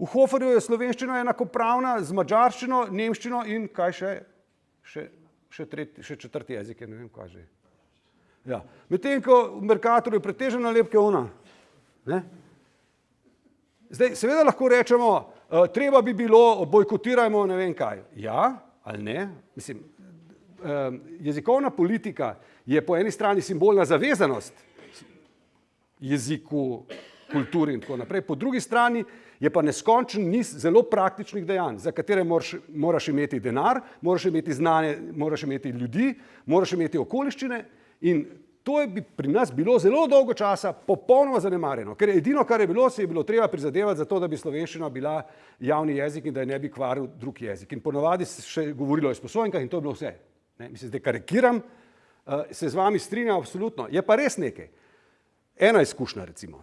V Hoferju je slovenščina enakopravna z madžarščino, nemščino in kaj še četrti jezik, ne vem kaj že. Ja. Medtem ko v Mercatorju je pretežno nalepke ona. Ne? Zdaj, seveda lahko rečemo, treba bi bilo, bojkotirajmo ne vem kaj. Ja ali ne? Mislim, jezikovna politika je po eni strani simbolna zavezanost jeziku, kulturi in tako naprej, po drugi strani je pa neskončen niz zelo praktičnih dejanj, za katere moraš imeti denar, moraš imeti znanje, moraš imeti ljudi, moraš imeti okoliščine in to je pri nas bilo zelo dolgo časa popolnoma zanemarjeno, ker edino, kar je bilo, se je bilo treba prizadevati za to, da bi slovenščina bila javni jezik in da je ne bi kvaril drug jezik. In ponavadi se še govorilo o izposojenkah in to je bilo vse. Ne? Mislim, zdaj karikiram, se z vami strinjam absolutno. Je pa res nekaj. Ena izkušnja recimo.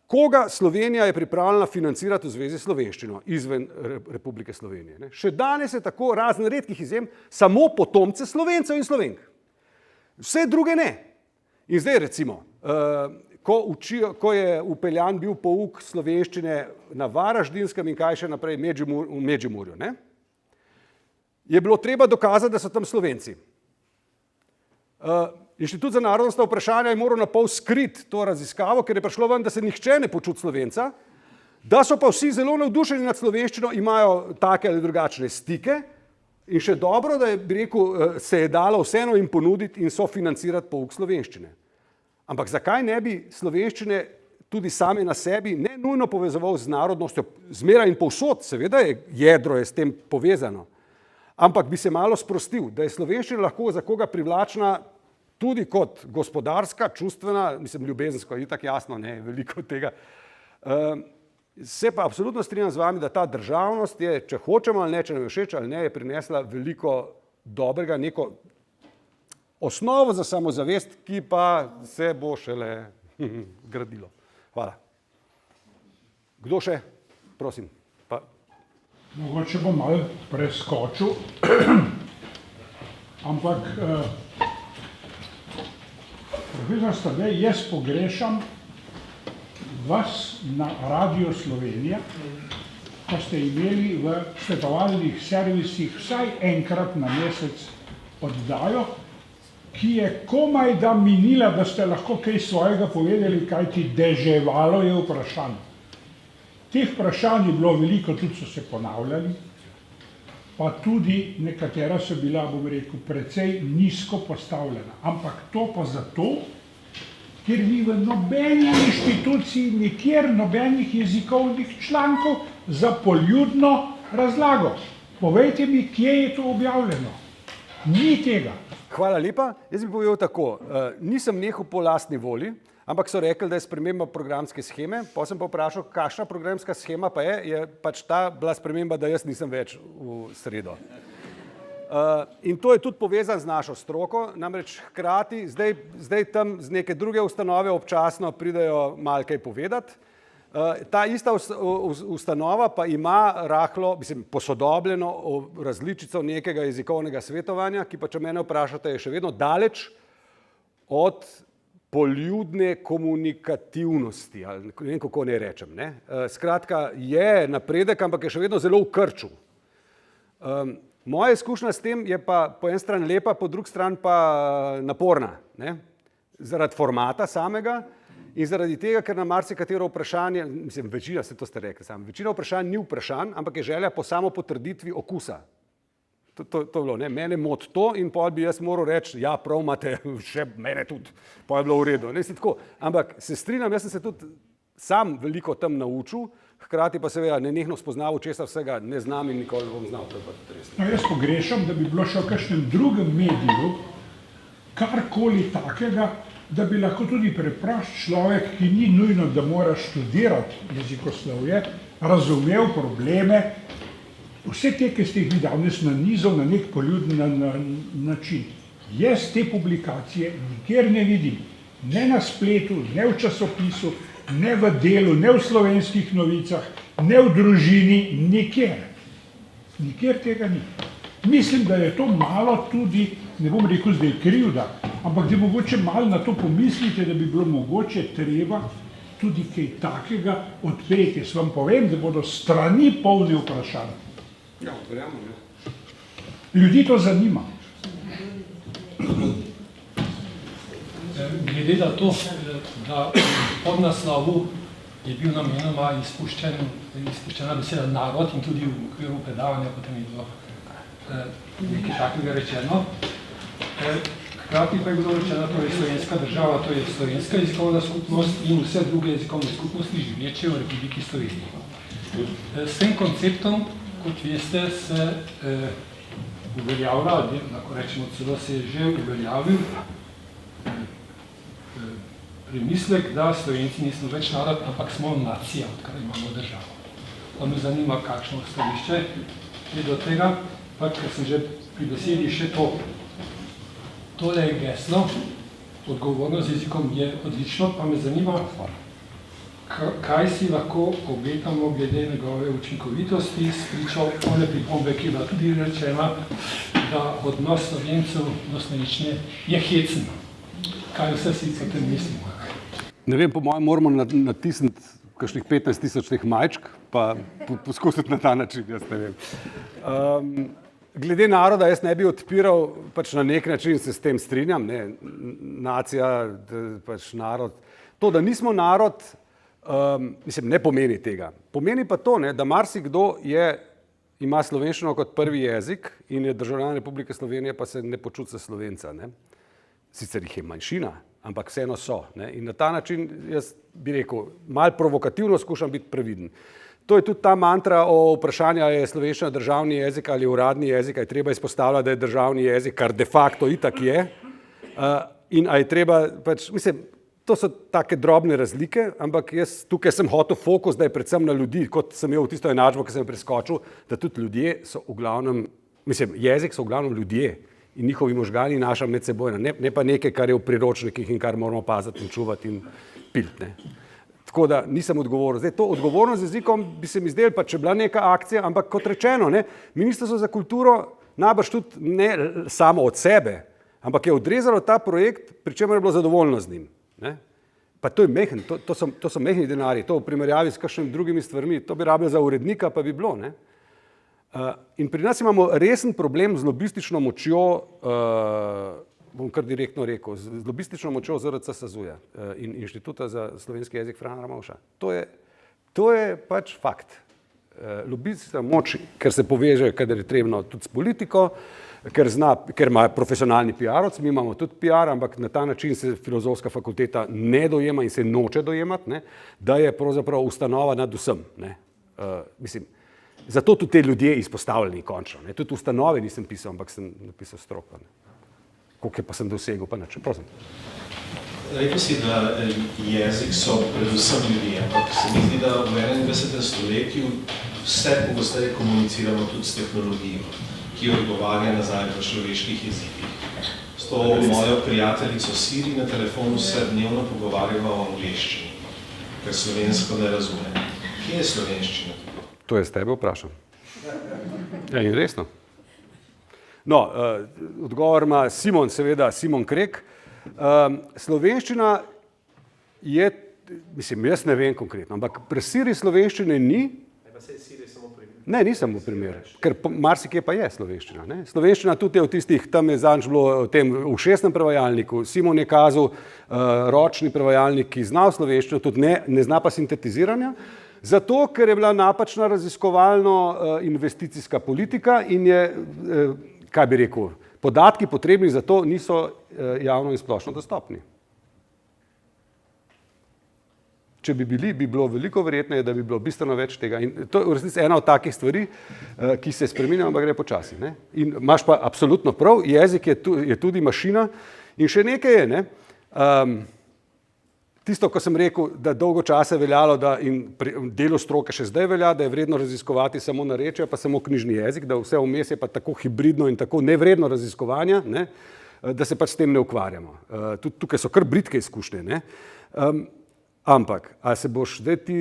Koga Slovenija je pripravljena financirati v zvezi s slovenščino izven Republike Slovenije? Ne? Še danes je tako, razen redkih izjem, samo potomce Slovencev in Slovenk. Vse druge ne. In zdaj recimo, ko je upeljan bil pouk slovenščine na Varaždinskem in kaj še naprej v Medžimurju, ne? Je bilo treba dokazati, da so tam Slovenci. Inštitut za narodnostna vprašanja je moral na pol skriti to raziskavo, ker je prišlo ven, da se nihče ne počuti Slovenca, da so pa vsi zelo navdušeni nad slovenščino, imajo take ali drugačne stike in še dobro, da je, bi rekel, se je dalo vseeno jim ponuditi in sofinancirati pouk slovenščine. Ampak zakaj ne bi slovenščine tudi same na sebi ne nujno povezoval z narodnostjo, zmeraj in povsod, seveda je jedro je s tem povezano, ampak bi se malo sprostil, da je slovenščina lahko za koga privlačna tudi kot gospodarska, čustvena, mislim ljubezensko, je tako jasno, ne, veliko tega. Se pa absolutno strinjam z vami, da ta državnost je, če hočemo ali ne, če nam je všeč ali ne, je prinesla veliko dobrega, neko osnovo za samozavest, ki pa se bo šele gradilo. Hvala. Kdo še? Prosim. Pa. Mogoče bom malo preskočil, ampak profesor Stadej, jaz pogrešam vas na Radio Slovenija, ko ste imeli v svetovalnih servisih vsaj enkrat na mesec oddajo, ki je komaj da minila, da ste lahko kaj svojega povedali, kajti deževalo je vprašanj. Teh vprašanj je bilo veliko, tudi so se ponavljali, pa tudi nekatera so bila, bom rekel, precej nizko postavljena. Ampak to pa zato, ker vi v nobeni inštituciji, nikjer nobenih jezikovnih člankov za poljudno razlago. Povejte mi, kje je to objavljeno. Ni tega. Hvala lepa. Jaz bi povedal tako, nisem nehal po lastni volji, ampak so rekli, da je sprememba programske sheme, potem sem pa vprašal, kakšna programska shema pa je pač ta bila sprememba, da jaz nisem več v sredo. In to je tudi povezan z našo stroko, namreč hkrati, zdaj tam z neke druge ustanove občasno pridejo malo kaj povedati. Ta ista ustanova pa ima rahlo, mislim, posodobljeno različico nekega jezikovnega svetovanja, ki pa, če mene vprašate, je še vedno daleč od poljudne komunikativnosti, ali ne vem, kako ne rečem. Ne? Skratka, je napredek, ampak je še vedno zelo v krču. Moja izkušnja s tem je pa po eni strani lepa, po drugi strani pa naporna. Ne? Zaradi formata samega in zaradi tega, ker na marsikatero vprašanje, mislim, večina, se to ste rekli sami, večina vprašanj ni vprašanj, ampak je želja po samopotrditvi okusa. To je bilo, ne, mene moti to in pol bi jaz moral reči, ja, prav imate, še mene tudi, pol je bilo v redu. Ne, tako, ampak se strinjam, jaz sem se tudi sam veliko tam naučil, hkrati pa seveda nenehno spoznaval, česa vsega ne znam in nikoli ne bom znal. No, jaz pogrešam, da bi bilo še v kakšnem drugem mediju karkoli takega, da bi lahko tudi preprost človek, ki ni nujno, da mora študirati jezikoslovje, razumel probleme, vse te, ki ste jih danes nanizal na nek poljuden način. Jaz te publikacije nikjer ne vidim, ne na spletu, ne v časopisu, ne v Delu, ne v Slovenskih novicah, ne v Družini, nikjer. Nikjer tega ni. Mislim, da je to malo tudi, ne bom rekel zdaj krivda, ampak da mogoče malo na to pomislite, da bi bilo mogoče treba tudi kaj takega odpreti. Jaz vam povem, da bodo strani polne vprašanj. Ja, verjamem, ne. Ljudi to zanima. Glede na to, da pod naslovu je bil namenoma izpuščena beseda narod in tudi v okviru predavanja potem je bilo nekaj takega rečeno. Hkrati pa je bilo rečeno, to je slovenska država, to je slovenska jezikovna skupnost in vse druge jezikovne skupnosti živeče v Republiki Sloveniji. S tem konceptom, kot veste, se uveljavlja, lahko rečemo celo se je že uveljavil premislek, da Slovenci nismo več narod, ampak smo nacija, odkar imamo državo. Pa me zanima, kakšno stališče je do tega, pa ker sem že pri besedi še to. Tole je geslo, odgovornost z jezikom je odlično, pa me zanima, kaj si lahko obetamo glede njegove učinkovitosti, spričo one pripombe, ki je bila tudi rečena, da odnos Slovencev do slovenščine je hecen. Kaj vse si o tem mislimo? Ne vem, po mojem moramo natisniti kakšnih 15 000 teh majčk, pa poskusiti na ta način, jaz ne vem. Glede naroda, jaz ne bi odpiral, pač na nek način se s tem strinjam, ne, nacija, pač narod. To, da nismo narod, mislim, ne pomeni tega. Pomeni pa to, ne, da marsikdo ima slovenščino kot prvi jezik in je državljan Republike Slovenije, pa se ne počuti za Slovenca, ne. Sicer jih je manjšina, ampak vseeno so. Ne? In na ta način, jaz bi rekel, malo provokativno skušam biti previden. To je tudi ta mantra o vprašanju, ali je slovenščina državni jezik ali uradni jezik, ali je treba izpostavljati, da je državni jezik, kar de facto itak je. In ali je treba, pač, mislim, to so take drobne razlike, ampak jaz tukaj sem hotel fokus, da je predvsem na ljudi, kot sem imel v tisto enačbo, ki sem preskočil, da tudi ljudje so v glavnem, mislim, jezik so v glavnem ljudje. In njihovi možgani naša medsebojna, ne pa nekaj, kar je v priročnikih in kar moramo paziti in čuvati in piliti. Tako da nisem odgovoren. Zdaj, to odgovornost z jezikom bi se mi zdelo, pa če bila neka akcija, ampak kot rečeno, ne, Ministrstvo za kulturo najbrž tudi ne samo od sebe, ampak je odrezalo ta projekt, pri čemer je bilo zadovoljno z njim. Ne. Pa to je mehen, to so mehni denarji, to v primerjavi s kakšnimi drugimi stvarmi, to bi rabilo za urednika, pa bi bilo, ne. In pri nas imamo resen problem z lobistično močjo, bom kar direktno rekel, z lobistično močjo ZRC SAZU-ja in Inštituta za slovenski jezik Frana Ramovša. To je pač fakt. Lobistična moč, ker se poveže, kadar je trebno tudi s politiko, ker ima profesionalni PR-ovc, mi imamo tudi PR, ampak na ta način se filozofska fakulteta ne dojema in se noče dojemati, ne, da je pravzaprav ustanova nad vsem. Ne. Mislim, zato tudi te ljudje izpostavljeni končno. Ne. Tudi ustanove nisem pisal, ampak sem napisal stroko. Koliko je pa sem dosegel, pa nič. Prosim. Rekel si, da jezik so predvsem ljudje, ampak se mi zdi, da v 21. stoletju vse pogosteje komuniciramo tudi s tehnologijo, ki odgovarja nazaj v človeških jezikih. S to mojo prijateljico Siri na telefonu se dnevno pogovarjava o angleščini, ker slovensko ne razume. Kje je slovenščina? To je s tebe vprašam. Ja, in resno. No, odgovor ima Simon, seveda Simon Krek. Slovenščina je, mislim, jaz ne vem konkretno, ampak pri Siri slovenščine ni. Ne, ni samo primer, ker marsikje pa je slovenščina. Ne? Slovenščina tudi je v tistih, tam je zadnjič bilo v tem ušesnem prevajalniku, Simon je kazal ročni prevajalnik, ki zna slovenščino, tudi ne zna pa sintetiziranja, zato, ker je bila napačna raziskovalno investicijska politika in je, kaj bi rekel, podatki potrebni za to niso javno in splošno dostopni. Če bi bili, bi bilo veliko verjetneje, da bi bilo bistveno več tega. In to je v resnici ena od takih stvari, ki se spreminja, ampak gre počasi. Ne? In imaš pa absolutno prav, jezik je tudi mašina in še nekaj je. Ne? Tisto, ko sem rekel, da dolgo časa je veljalo, da in delo stroke še zdaj velja, da je vredno raziskovati samo narečje, pa samo knjižni jezik, da vse vmes je pa tako hibridno in tako nevredno raziskovanja, ne? Da se pač s tem ne ukvarjamo. Tudi tukaj so kar bridke izkušnje. Ne? Ampak, a se boš zdaj ti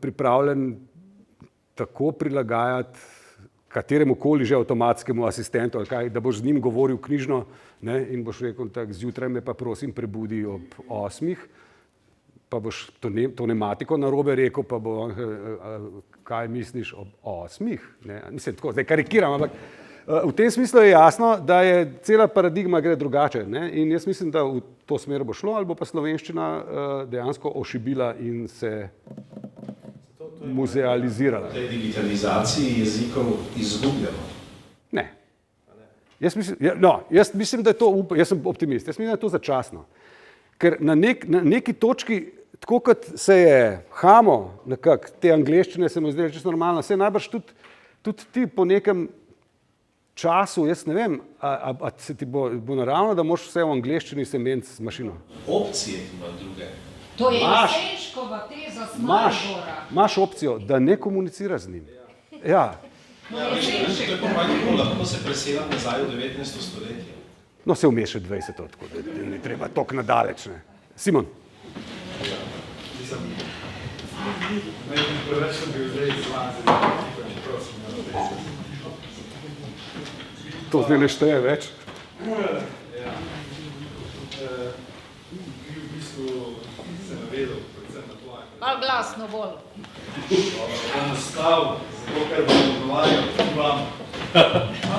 pripravljen tako prilagajati kateremu koli že avtomatskemu asistentu, ali kaj, da boš z njim govoril knjižno, ne, in boš rekel, tak, zjutraj me pa prosim prebudi ob 8, pa boš to nematiko narobe rekel, pa bo kaj misliš ob 8, ne? Mislim, tako, zdaj karikiram, ampak v tem smislu je jasno, da je cela paradigma gre drugače, ne? In jaz mislim, da v to smer bo šlo, ali bo pa slovenščina dejansko ošibila in se muzealizirala. V tej digitalizaciji jezikov izgubljamo. Ne. Jaz mislim, da je to, jaz sem optimist, jaz mislim, da je to začasno. Ker na neki točki, tako kot se je hamo, nekako, te angleščine se mu zdaj čisto normalno, se najbrž tudi ti po nekem času, jaz ne vem, a se ti bo naravno, da moraš vse v angleščini se meniti z mašino. Opcije ima druge. To je Jesenškova teza z Maribora. Imaš opcijo, da ne komuniciraš z njim. Ja. To je pa malo, lahko se preselam nazaj v 19. stoletje. No, se vmes še 20, tako da ni treba toliko nadaleč, ne. Simon. Preveč sem bil zdaj izvan, prosim. To zdaj ne šteje več? Ja. V bistvu se navedel, predvsem na tvoje. Malo glasno bolj. Bom ostal, zato ker bom odgovarjal tudi vam.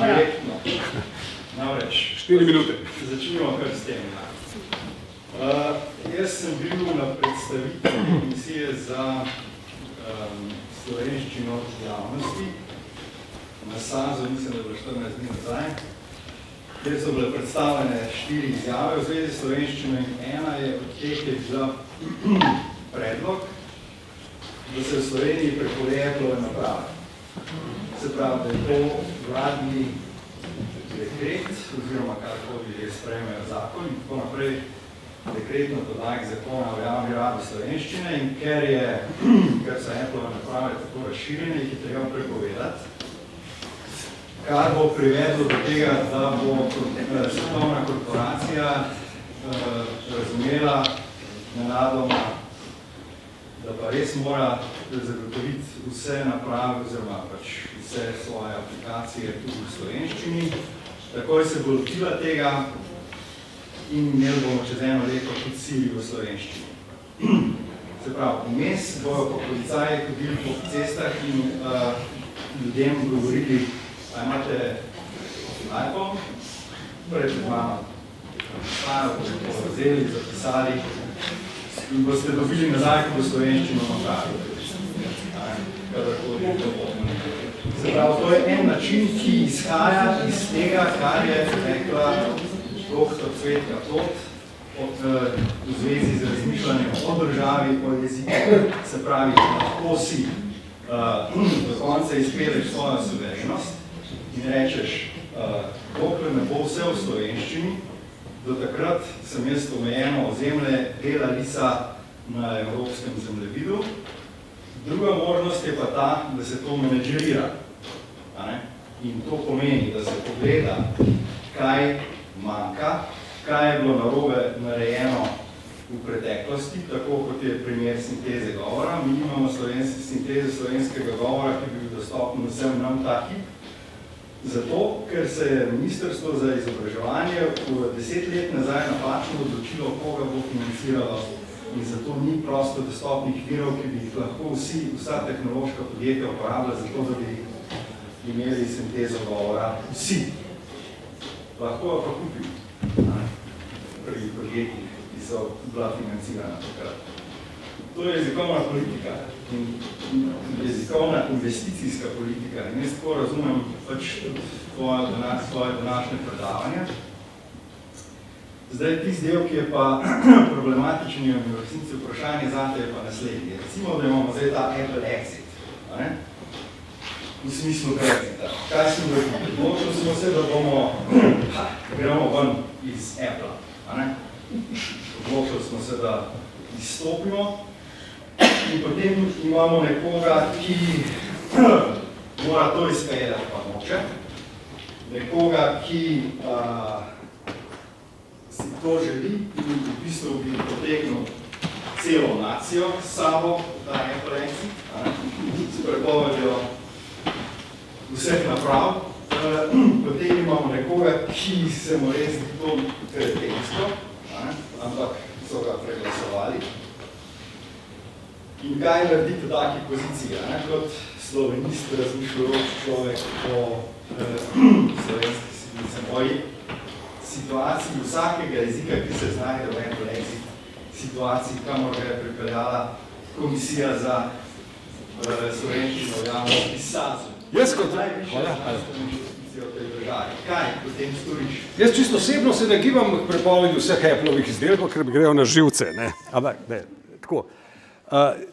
Direktno. Namreč, 4 minute. Začnimo kar s tem. Jaz sem bil na predstavitvi Komisije za slovenščino javnosti na SAZU, mislim, da je bilo 14 dni nazaj, kjer so bile predstavljene 4 izjave v zvezi s slovenščino in ena je od teh je bila predlog, da se v Sloveniji prepoveje plove naprave. Se pravi, da je to vladni dekret, oziroma karkoli je sprejmejo zakon in tako naprej, dekretno podlagi zakona o javni rabi slovenščine in ker so Apple naprave tako razširjene, jih je treba prepovedati, kar bo privedlo do tega, da bo svetovna korporacija razumela nenadoma, da pa res mora zagotoviti vse naprave oziroma pač vse svoje aplikacije tudi v slovenščini. Takoj se bo lotila tega in imeli bomo čez 1 leto tudi Siri v slovenščini. Se pravi, vmes bojo pa policaji hodili po cestah in ljudem govorili, a imate iPhone, pred mano staro, boste to vzeli, zapisali in boste dobili nazaj, ko bo slovenščino napravili. Se pravi, to je en način, ki izhaja iz tega, kar je rekla doktor Cvetka Tot v zvezi z razmišljanjem o državi, o jeziku. Se pravi, lahko si do konca izpeleš svojo suverenost in rečeš, dokler ne bo vse v slovenščini, do takrat sem jaz omejeno ozemlje dela lisa na evropskem zemljevidu. Druga možnost je pa ta, da se to menedžerira. In to pomeni, da se pogleda, kaj manjka, kaj je bilo narobe narejeno v preteklosti, tako kot je primer sinteze govora. Mi imamo sinteze slovenskega govora, ki bi bil dostopen vsem nam ta hip. Zato, ker se je Ministrstvo za izobraževanje v 10 let nazaj napačno odločilo, koga bo financiralo in zato ni prosto dostopnih virov, ki bi jih lahko vsa tehnološka podjetja uporabila za to, da bi imeli sintezo govora vsi. Lahko jo pa kupili pri podjetjih, ki so bila financirana takrat. To je jezikovna politika in jezikovna investicijska politika. In jaz tako razumem pač svoje današnje predavanje. Zdaj, tisti del, ki je pa problematičen in v resnici vprašanje zate je pa naslednje. Recimo, da imamo zdaj ta Apple Exit, v smislu Brexita. Kaj smo rekli? Odločili smo se, da gremo ven iz Apple. Odločili smo se, da izstopimo in potem imamo nekoga, ki mora to izpeljati, pa noče. Nekoga, ki si to želi in v bistvu bi potegnil celo nacijo s sabo, ta Apple Exit, s prepovedjo vseh naprav. Potem imamo nekoga, ki se mu res zdi to kretensko, ampak so ga preglasovali. In kaj narediti v taki poziciji? Kot slovenist razmišljajoč človek o slovenski situaciji vsakega jezika, ki se znajde v enem leksik situaciji, kamor ga je pripeljala Komisija za slovenščino javnosti SAZU. Jaz čisto osebno se ne gibam k prepovedi vseh Applovih izdelkov, ker mi grejo na živce. Ne? Ampak, ne, tako.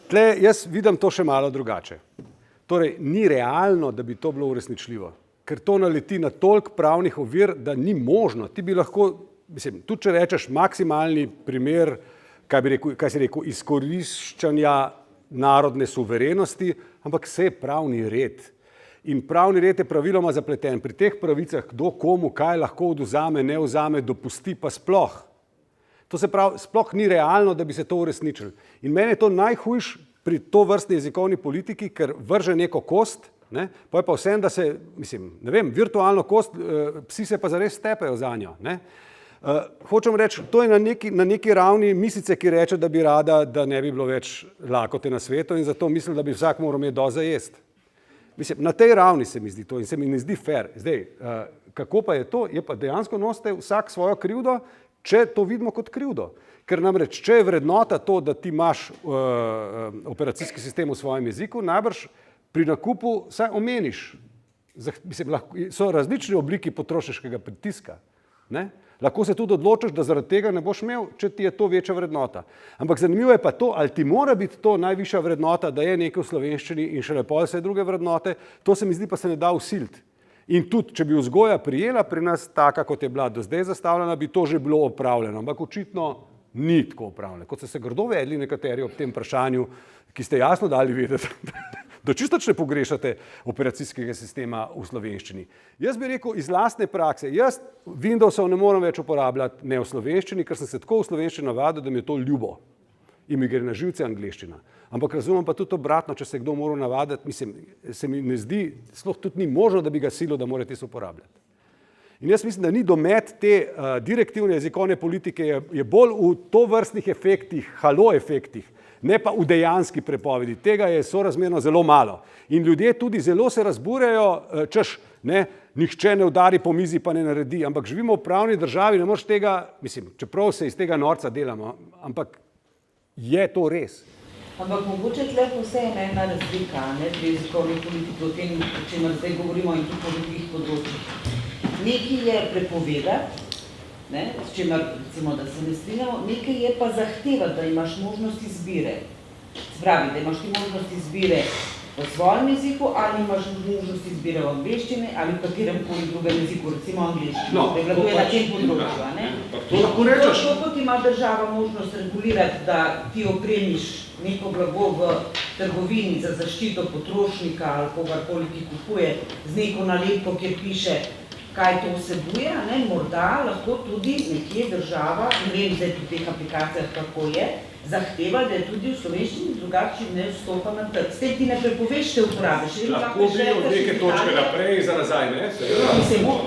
Tle jaz vidim to še malo drugače. Torej, ni realno, da bi to bilo uresničljivo, ker to naleti na toliko pravnih ovir, da ni možno. Ti bi lahko, mislim, tudi če rečeš maksimalni primer, kaj si rekel, izkoriščanja narodne suverenosti, ampak vse je pravni red. In pravni red je praviloma zapleten. Pri teh pravicah, kdo komu kaj lahko odvzame, ne vzame, dopusti, pa sploh. To se pravi, sploh ni realno, da bi se to uresničilo. In meni je to najhujš pri tovrstni jezikovni politiki, ker vrže neko kost, ne, pa je pa vsem, da se, mislim, ne vem, virtualno kost, psi se pa zares stepajo za njo. Ne. Hočem reči, to je na neki ravni misice, ki reče, da bi rada, da ne bi bilo več lakote na svetu in zato mislim, da bi vsak moral imeti dosti za jesti. Mislim, na tej ravni se mi zdi to in se mi ne zdi fair. Zdaj, kako pa je to? Je pa dejansko nosite vsak svojo krivdo, če to vidimo kot krivdo. Ker namreč, če je vrednota to, da ti imaš operacijski sistem v svojem jeziku, najbrž pri nakupu saj omeniš. Mislim, so različne obliki potrošniškega pritiska. Ne? Lahko se tudi odločiš, da zaradi tega ne boš imel, če ti je to večja vrednota. Ampak zanimivo je pa to, ali ti mora biti to najvišja vrednota, da je nekaj v slovenščini in šele pol vse druge vrednote, to se mi zdi pa se ne da vsiliti. In tudi, če bi vzgoja prijela pri nas taka, kot je bila do zdaj zastavljena, bi to že bilo opravljeno. Ampak očitno ni tako opravljeno. Kot so se grdo vedli nekateri ob tem vprašanju, ki ste jasno dali vedeti, da čisto ne pogrešate operacijskega sistema v slovenščini. Jaz bi rekel iz lastne prakse, jaz Windowsov ne morem več uporabljati ne v slovenščini, ker sem se tako v slovenščini navadil, da mi je to ljubo in mi gre na živce angleščina. Ampak razumem pa tudi obratno, če se kdo mora navaditi, mislim, se mi ne zdi, sploh tudi ni možno, da bi ga silil, da morate se uporabljati. In jaz mislim, da ni domet te direktivne jezikovne politike je bolj v tovrstnih efektih, halo efektih, ne pa v dejanski prepovedi. Tega je sorazmerno zelo malo. In ljudje tudi zelo se razburjajo, češ, ne, nihče ne udari po mizi, pa ne naredi. Ampak živimo v pravni državi, ne moreš tega, mislim, čeprav se iz tega norca delamo, ampak je to res. Ampak mogoče tle vseeno ena razlika, ne, pri jezikovni politiki, o tem, o čemer zdaj govorimo in tudi po drugih področjih. Nekaj je prepovedati, ne, s čemer, recimo, da se ne strinjamo, nekaj je pa zahteva, da imaš možnost izbire. Spravi, da imaš ti možnost izbire v svojem jeziku ali imaš možnost izbire v angleščini ali v kateremkoli drugem jeziku, recimo angleščini. No, prevladuje na tem področju, ne? To lahko rečeš. To kot ima država možnost regulirati, da ti opremiš neko blago v trgovini za zaščito potrošnika ali kogarkoli, ki kupuje z neko nalepko, kjer piše, kaj to vsebuje, ne, morda lahko tudi nekje država, ne vem zdaj pri teh aplikacijah, kako je, zahteva, da je tudi v slovenščini drugače ne vstopa na trg. S tem ti ne prepoveš, te uporabiš. Lahko bi od neke točke naprej za nazaj, ne?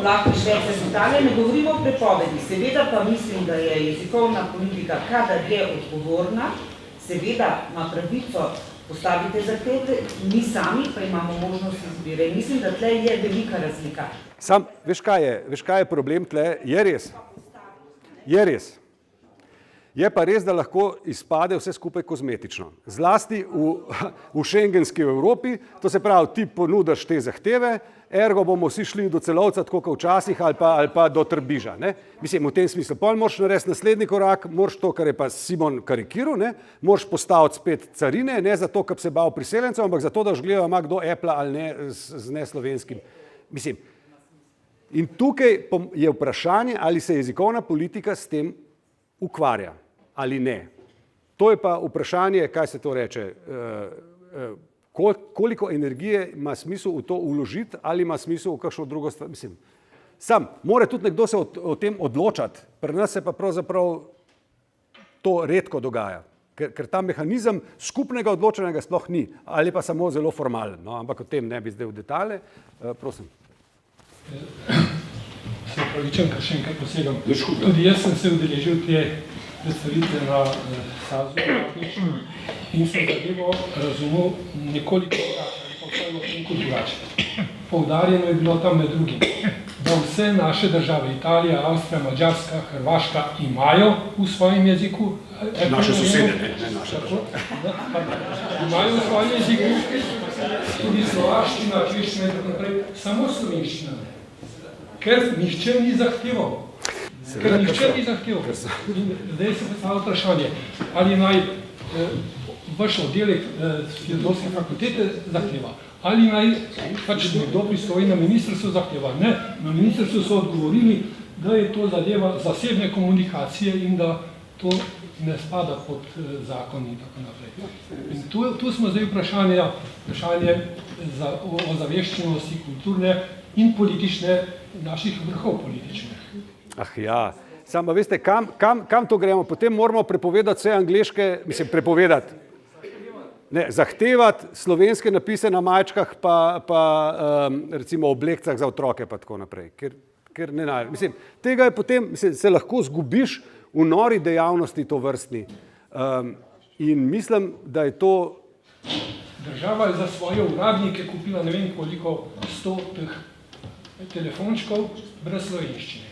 Lahko šverce z Italije, ne govorimo o prepovedi. Seveda pa mislim, da je jezikovna politika, kadar je odgovorna, seveda ima pravico postaviti zahteve, mi sami pa imamo možnost izbire. Mislim, da tle je velika razlika. Sam, veš kaj je problem tle? Je res. Je res. Je pa res, da lahko izpade vse skupaj kozmetično. Zlasti v šengenski Evropi, to se pravi, ti ponudaš te zahteve, ergo bomo vsi šli do celovca, tako kot včasih, ali pa do Trbiža. Ne? Mislim, v tem smislu. Pol moraš narediti naslednji korak, moraš to, kar je pa Simon karikiral, ne? Moraš postaviti spet carine, ne zato, ker se bal priseljencev, ampak zato, da žgledajo, ima kdo Apple ali ne z neslovenskim. Mislim, in tukaj je vprašanje, ali se jezikovna politika s tem ukvarja ali ne. To je pa vprašanje, kaj se to reče, koliko energije ima smisel v to vložiti ali ima smisel v kakšno drugo stvar. Mislim, sam, mora tudi nekdo se o tem odločati, pri nas se pa pravzaprav to redko dogaja, ker ta mehanizem skupnega odločenega sploh ni, ali pa samo zelo formalen, no, ampak o tem ne bi zdaj v detalje, prosim. Se upravičujem, ker še enkrat posegam. Tudi jaz sem se udeležil te predstavitve na SAZU in sem zadevo razumel nekoliko drugače. Poudarjeno je bilo tam med drugim, da vse naše države, Italija, Avstrija, Madžarska, Hrvaška, imajo v svojem jeziku, naše sosede, ne naše države. Imajo v svojem jeziku tudi slovaščina, češčina in tako naprej, samo slovenščina ne. Ker nihče ni zahteval. In zdaj se postavlja vprašanje, ali naj vaš oddelek filozofske fakultete zahteva, ali naj pač nekdo pristoji na ministrstvu zahteva. Ne, na ministrstvu so odgovorili, da je to zadeva zasebne komunikacije in da to ne spada pod zakon in tako naprej. In tu smo zdaj vprašanje o ozaveščenosti kulturne in politične naših vrhov političnih. Ah ja, samo veste, kam to gremo? Potem moramo prepovedati vse angleške, prepovedati. Ne, zahtevati slovenske napise na majčkah pa recimo oblekcah za otroke pa tako naprej. Ker ne najdem. Tega je potem, se lahko zgubiš v nori dejavnosti to vrstni. In mislim, da je to... Država je za svoje uradnike kupila ne vem koliko 100 teh telefončkov brez slovenščine.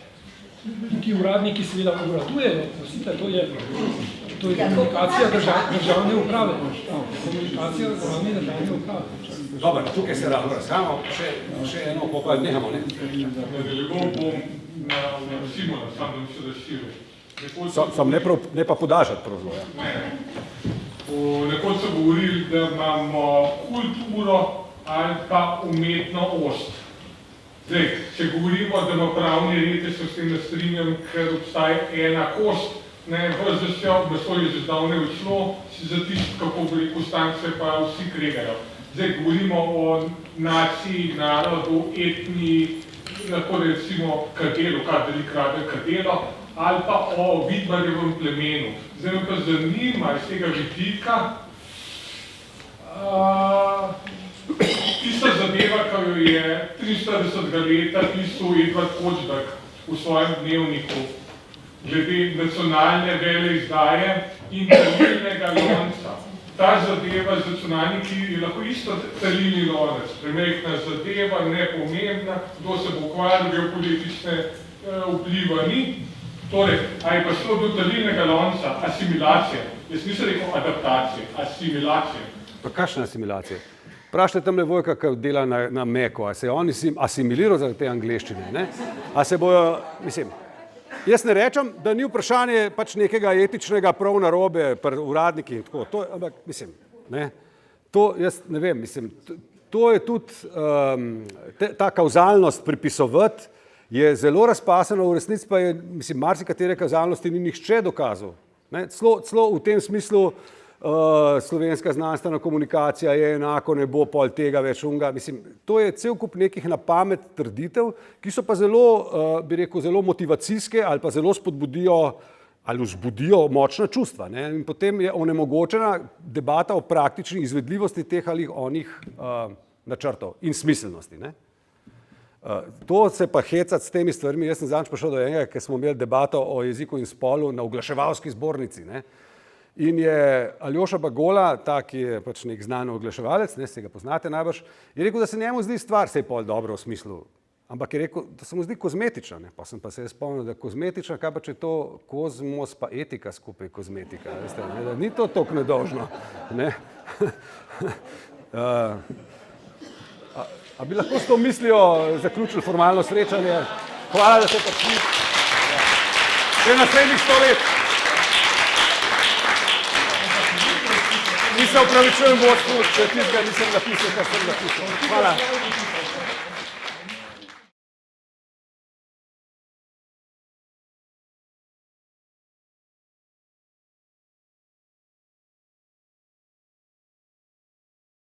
In ti uradniki seveda obradujejo, to je komunikacija državne uprave. Komunikacija državne uprave. Dobro, tukaj se lahko razkamo, še eno pa nehamo, ne? Delegal bom na Simona, sam da bi se razširil. Sam ne pa podažati pravzaprav. Ne. Nekoč so govorili, da imamo kulturo ali pa umetno ost. Zdaj, če govorimo, da ima pravni red, se s tem ne strinjam, ker obstaja ena kost, v zasjov, meso je že zdavne odšlo, za tisto, kako bi rekel, stance pa vsi kregajo. Zdaj, govorimo o naciji, narodu, etni, lahko recimo kadelo, kadelo, ali pa o Vidmarjevem plemenu. Zdaj me pa zanima iz tega vidika, tista zadeva, ki jo je 43. leta pisal Edvard Kočberg v svojem dnevniku glede nacionalne veleizdaje in talilnega lonca. Ta zadeva z nacionalniki je lahko isto talilni lonec, premehna zadeva, nepomembna, kdo se bo ukvarjal, geopolitične vpliva ni. Torej, a je pa šlo do talilnega lonca asimilacija? Jaz nisem rekel adaptacije, asimilacije. Pa kakšna asimilacija? Vprašajte tamle Vojka, ki dela na Meko, a se je on asimiliral zaradi te angleščine, ne? A se bojo, jaz ne rečem, da ni vprašanje pač nekega etičnega prav narobe pri uradniki in tako, ampak, ne, to jaz ne vem, to je tudi ta kauzalnost pripisovati je zelo razpaseno, v resnici pa je, marsikatere kauzalnosti ni nihče dokazal, ne, celo v tem smislu, slovenska znanstvena komunikacija je enako, ne bo pol tega več unga. To je cel kup nekih na pamet trditev, ki so pa zelo, bi rekel, zelo motivacijske ali pa zelo spodbudijo ali vzbudijo močna čustva. Ne? In potem je onemogočena debata o praktični izvedljivosti teh ali onih načrtov in smiselnosti. Ne? To se pa hecati s temi stvarmi. Jaz sem zadnjič prišel do enega, ker smo imeli debato o jeziku in spolu na oglaševalski zbornici. Ne? In je Aljoša Bagola, ta, ki je pač nek znan oglaševalec, ne, se ga poznate najbrž, je rekel, da se njemu zdi stvar, se je pol dobro v smislu, ampak je rekel, da se mu zdi kozmetična, ne, pa sem pa se spomnil, da kozmetična, kaj pa če to kozmos pa etika skupaj kozmetika, veste, ne, da ni to toliko nedolžno, ne. A bi lahko s to mislijo zaključili formalno srečanje? Hvala, da ste prišli. Še naslednjih 100 let. Mi se opravičujem vodstvu, če tistega nisem napisal, kar sem napisal. Hvala.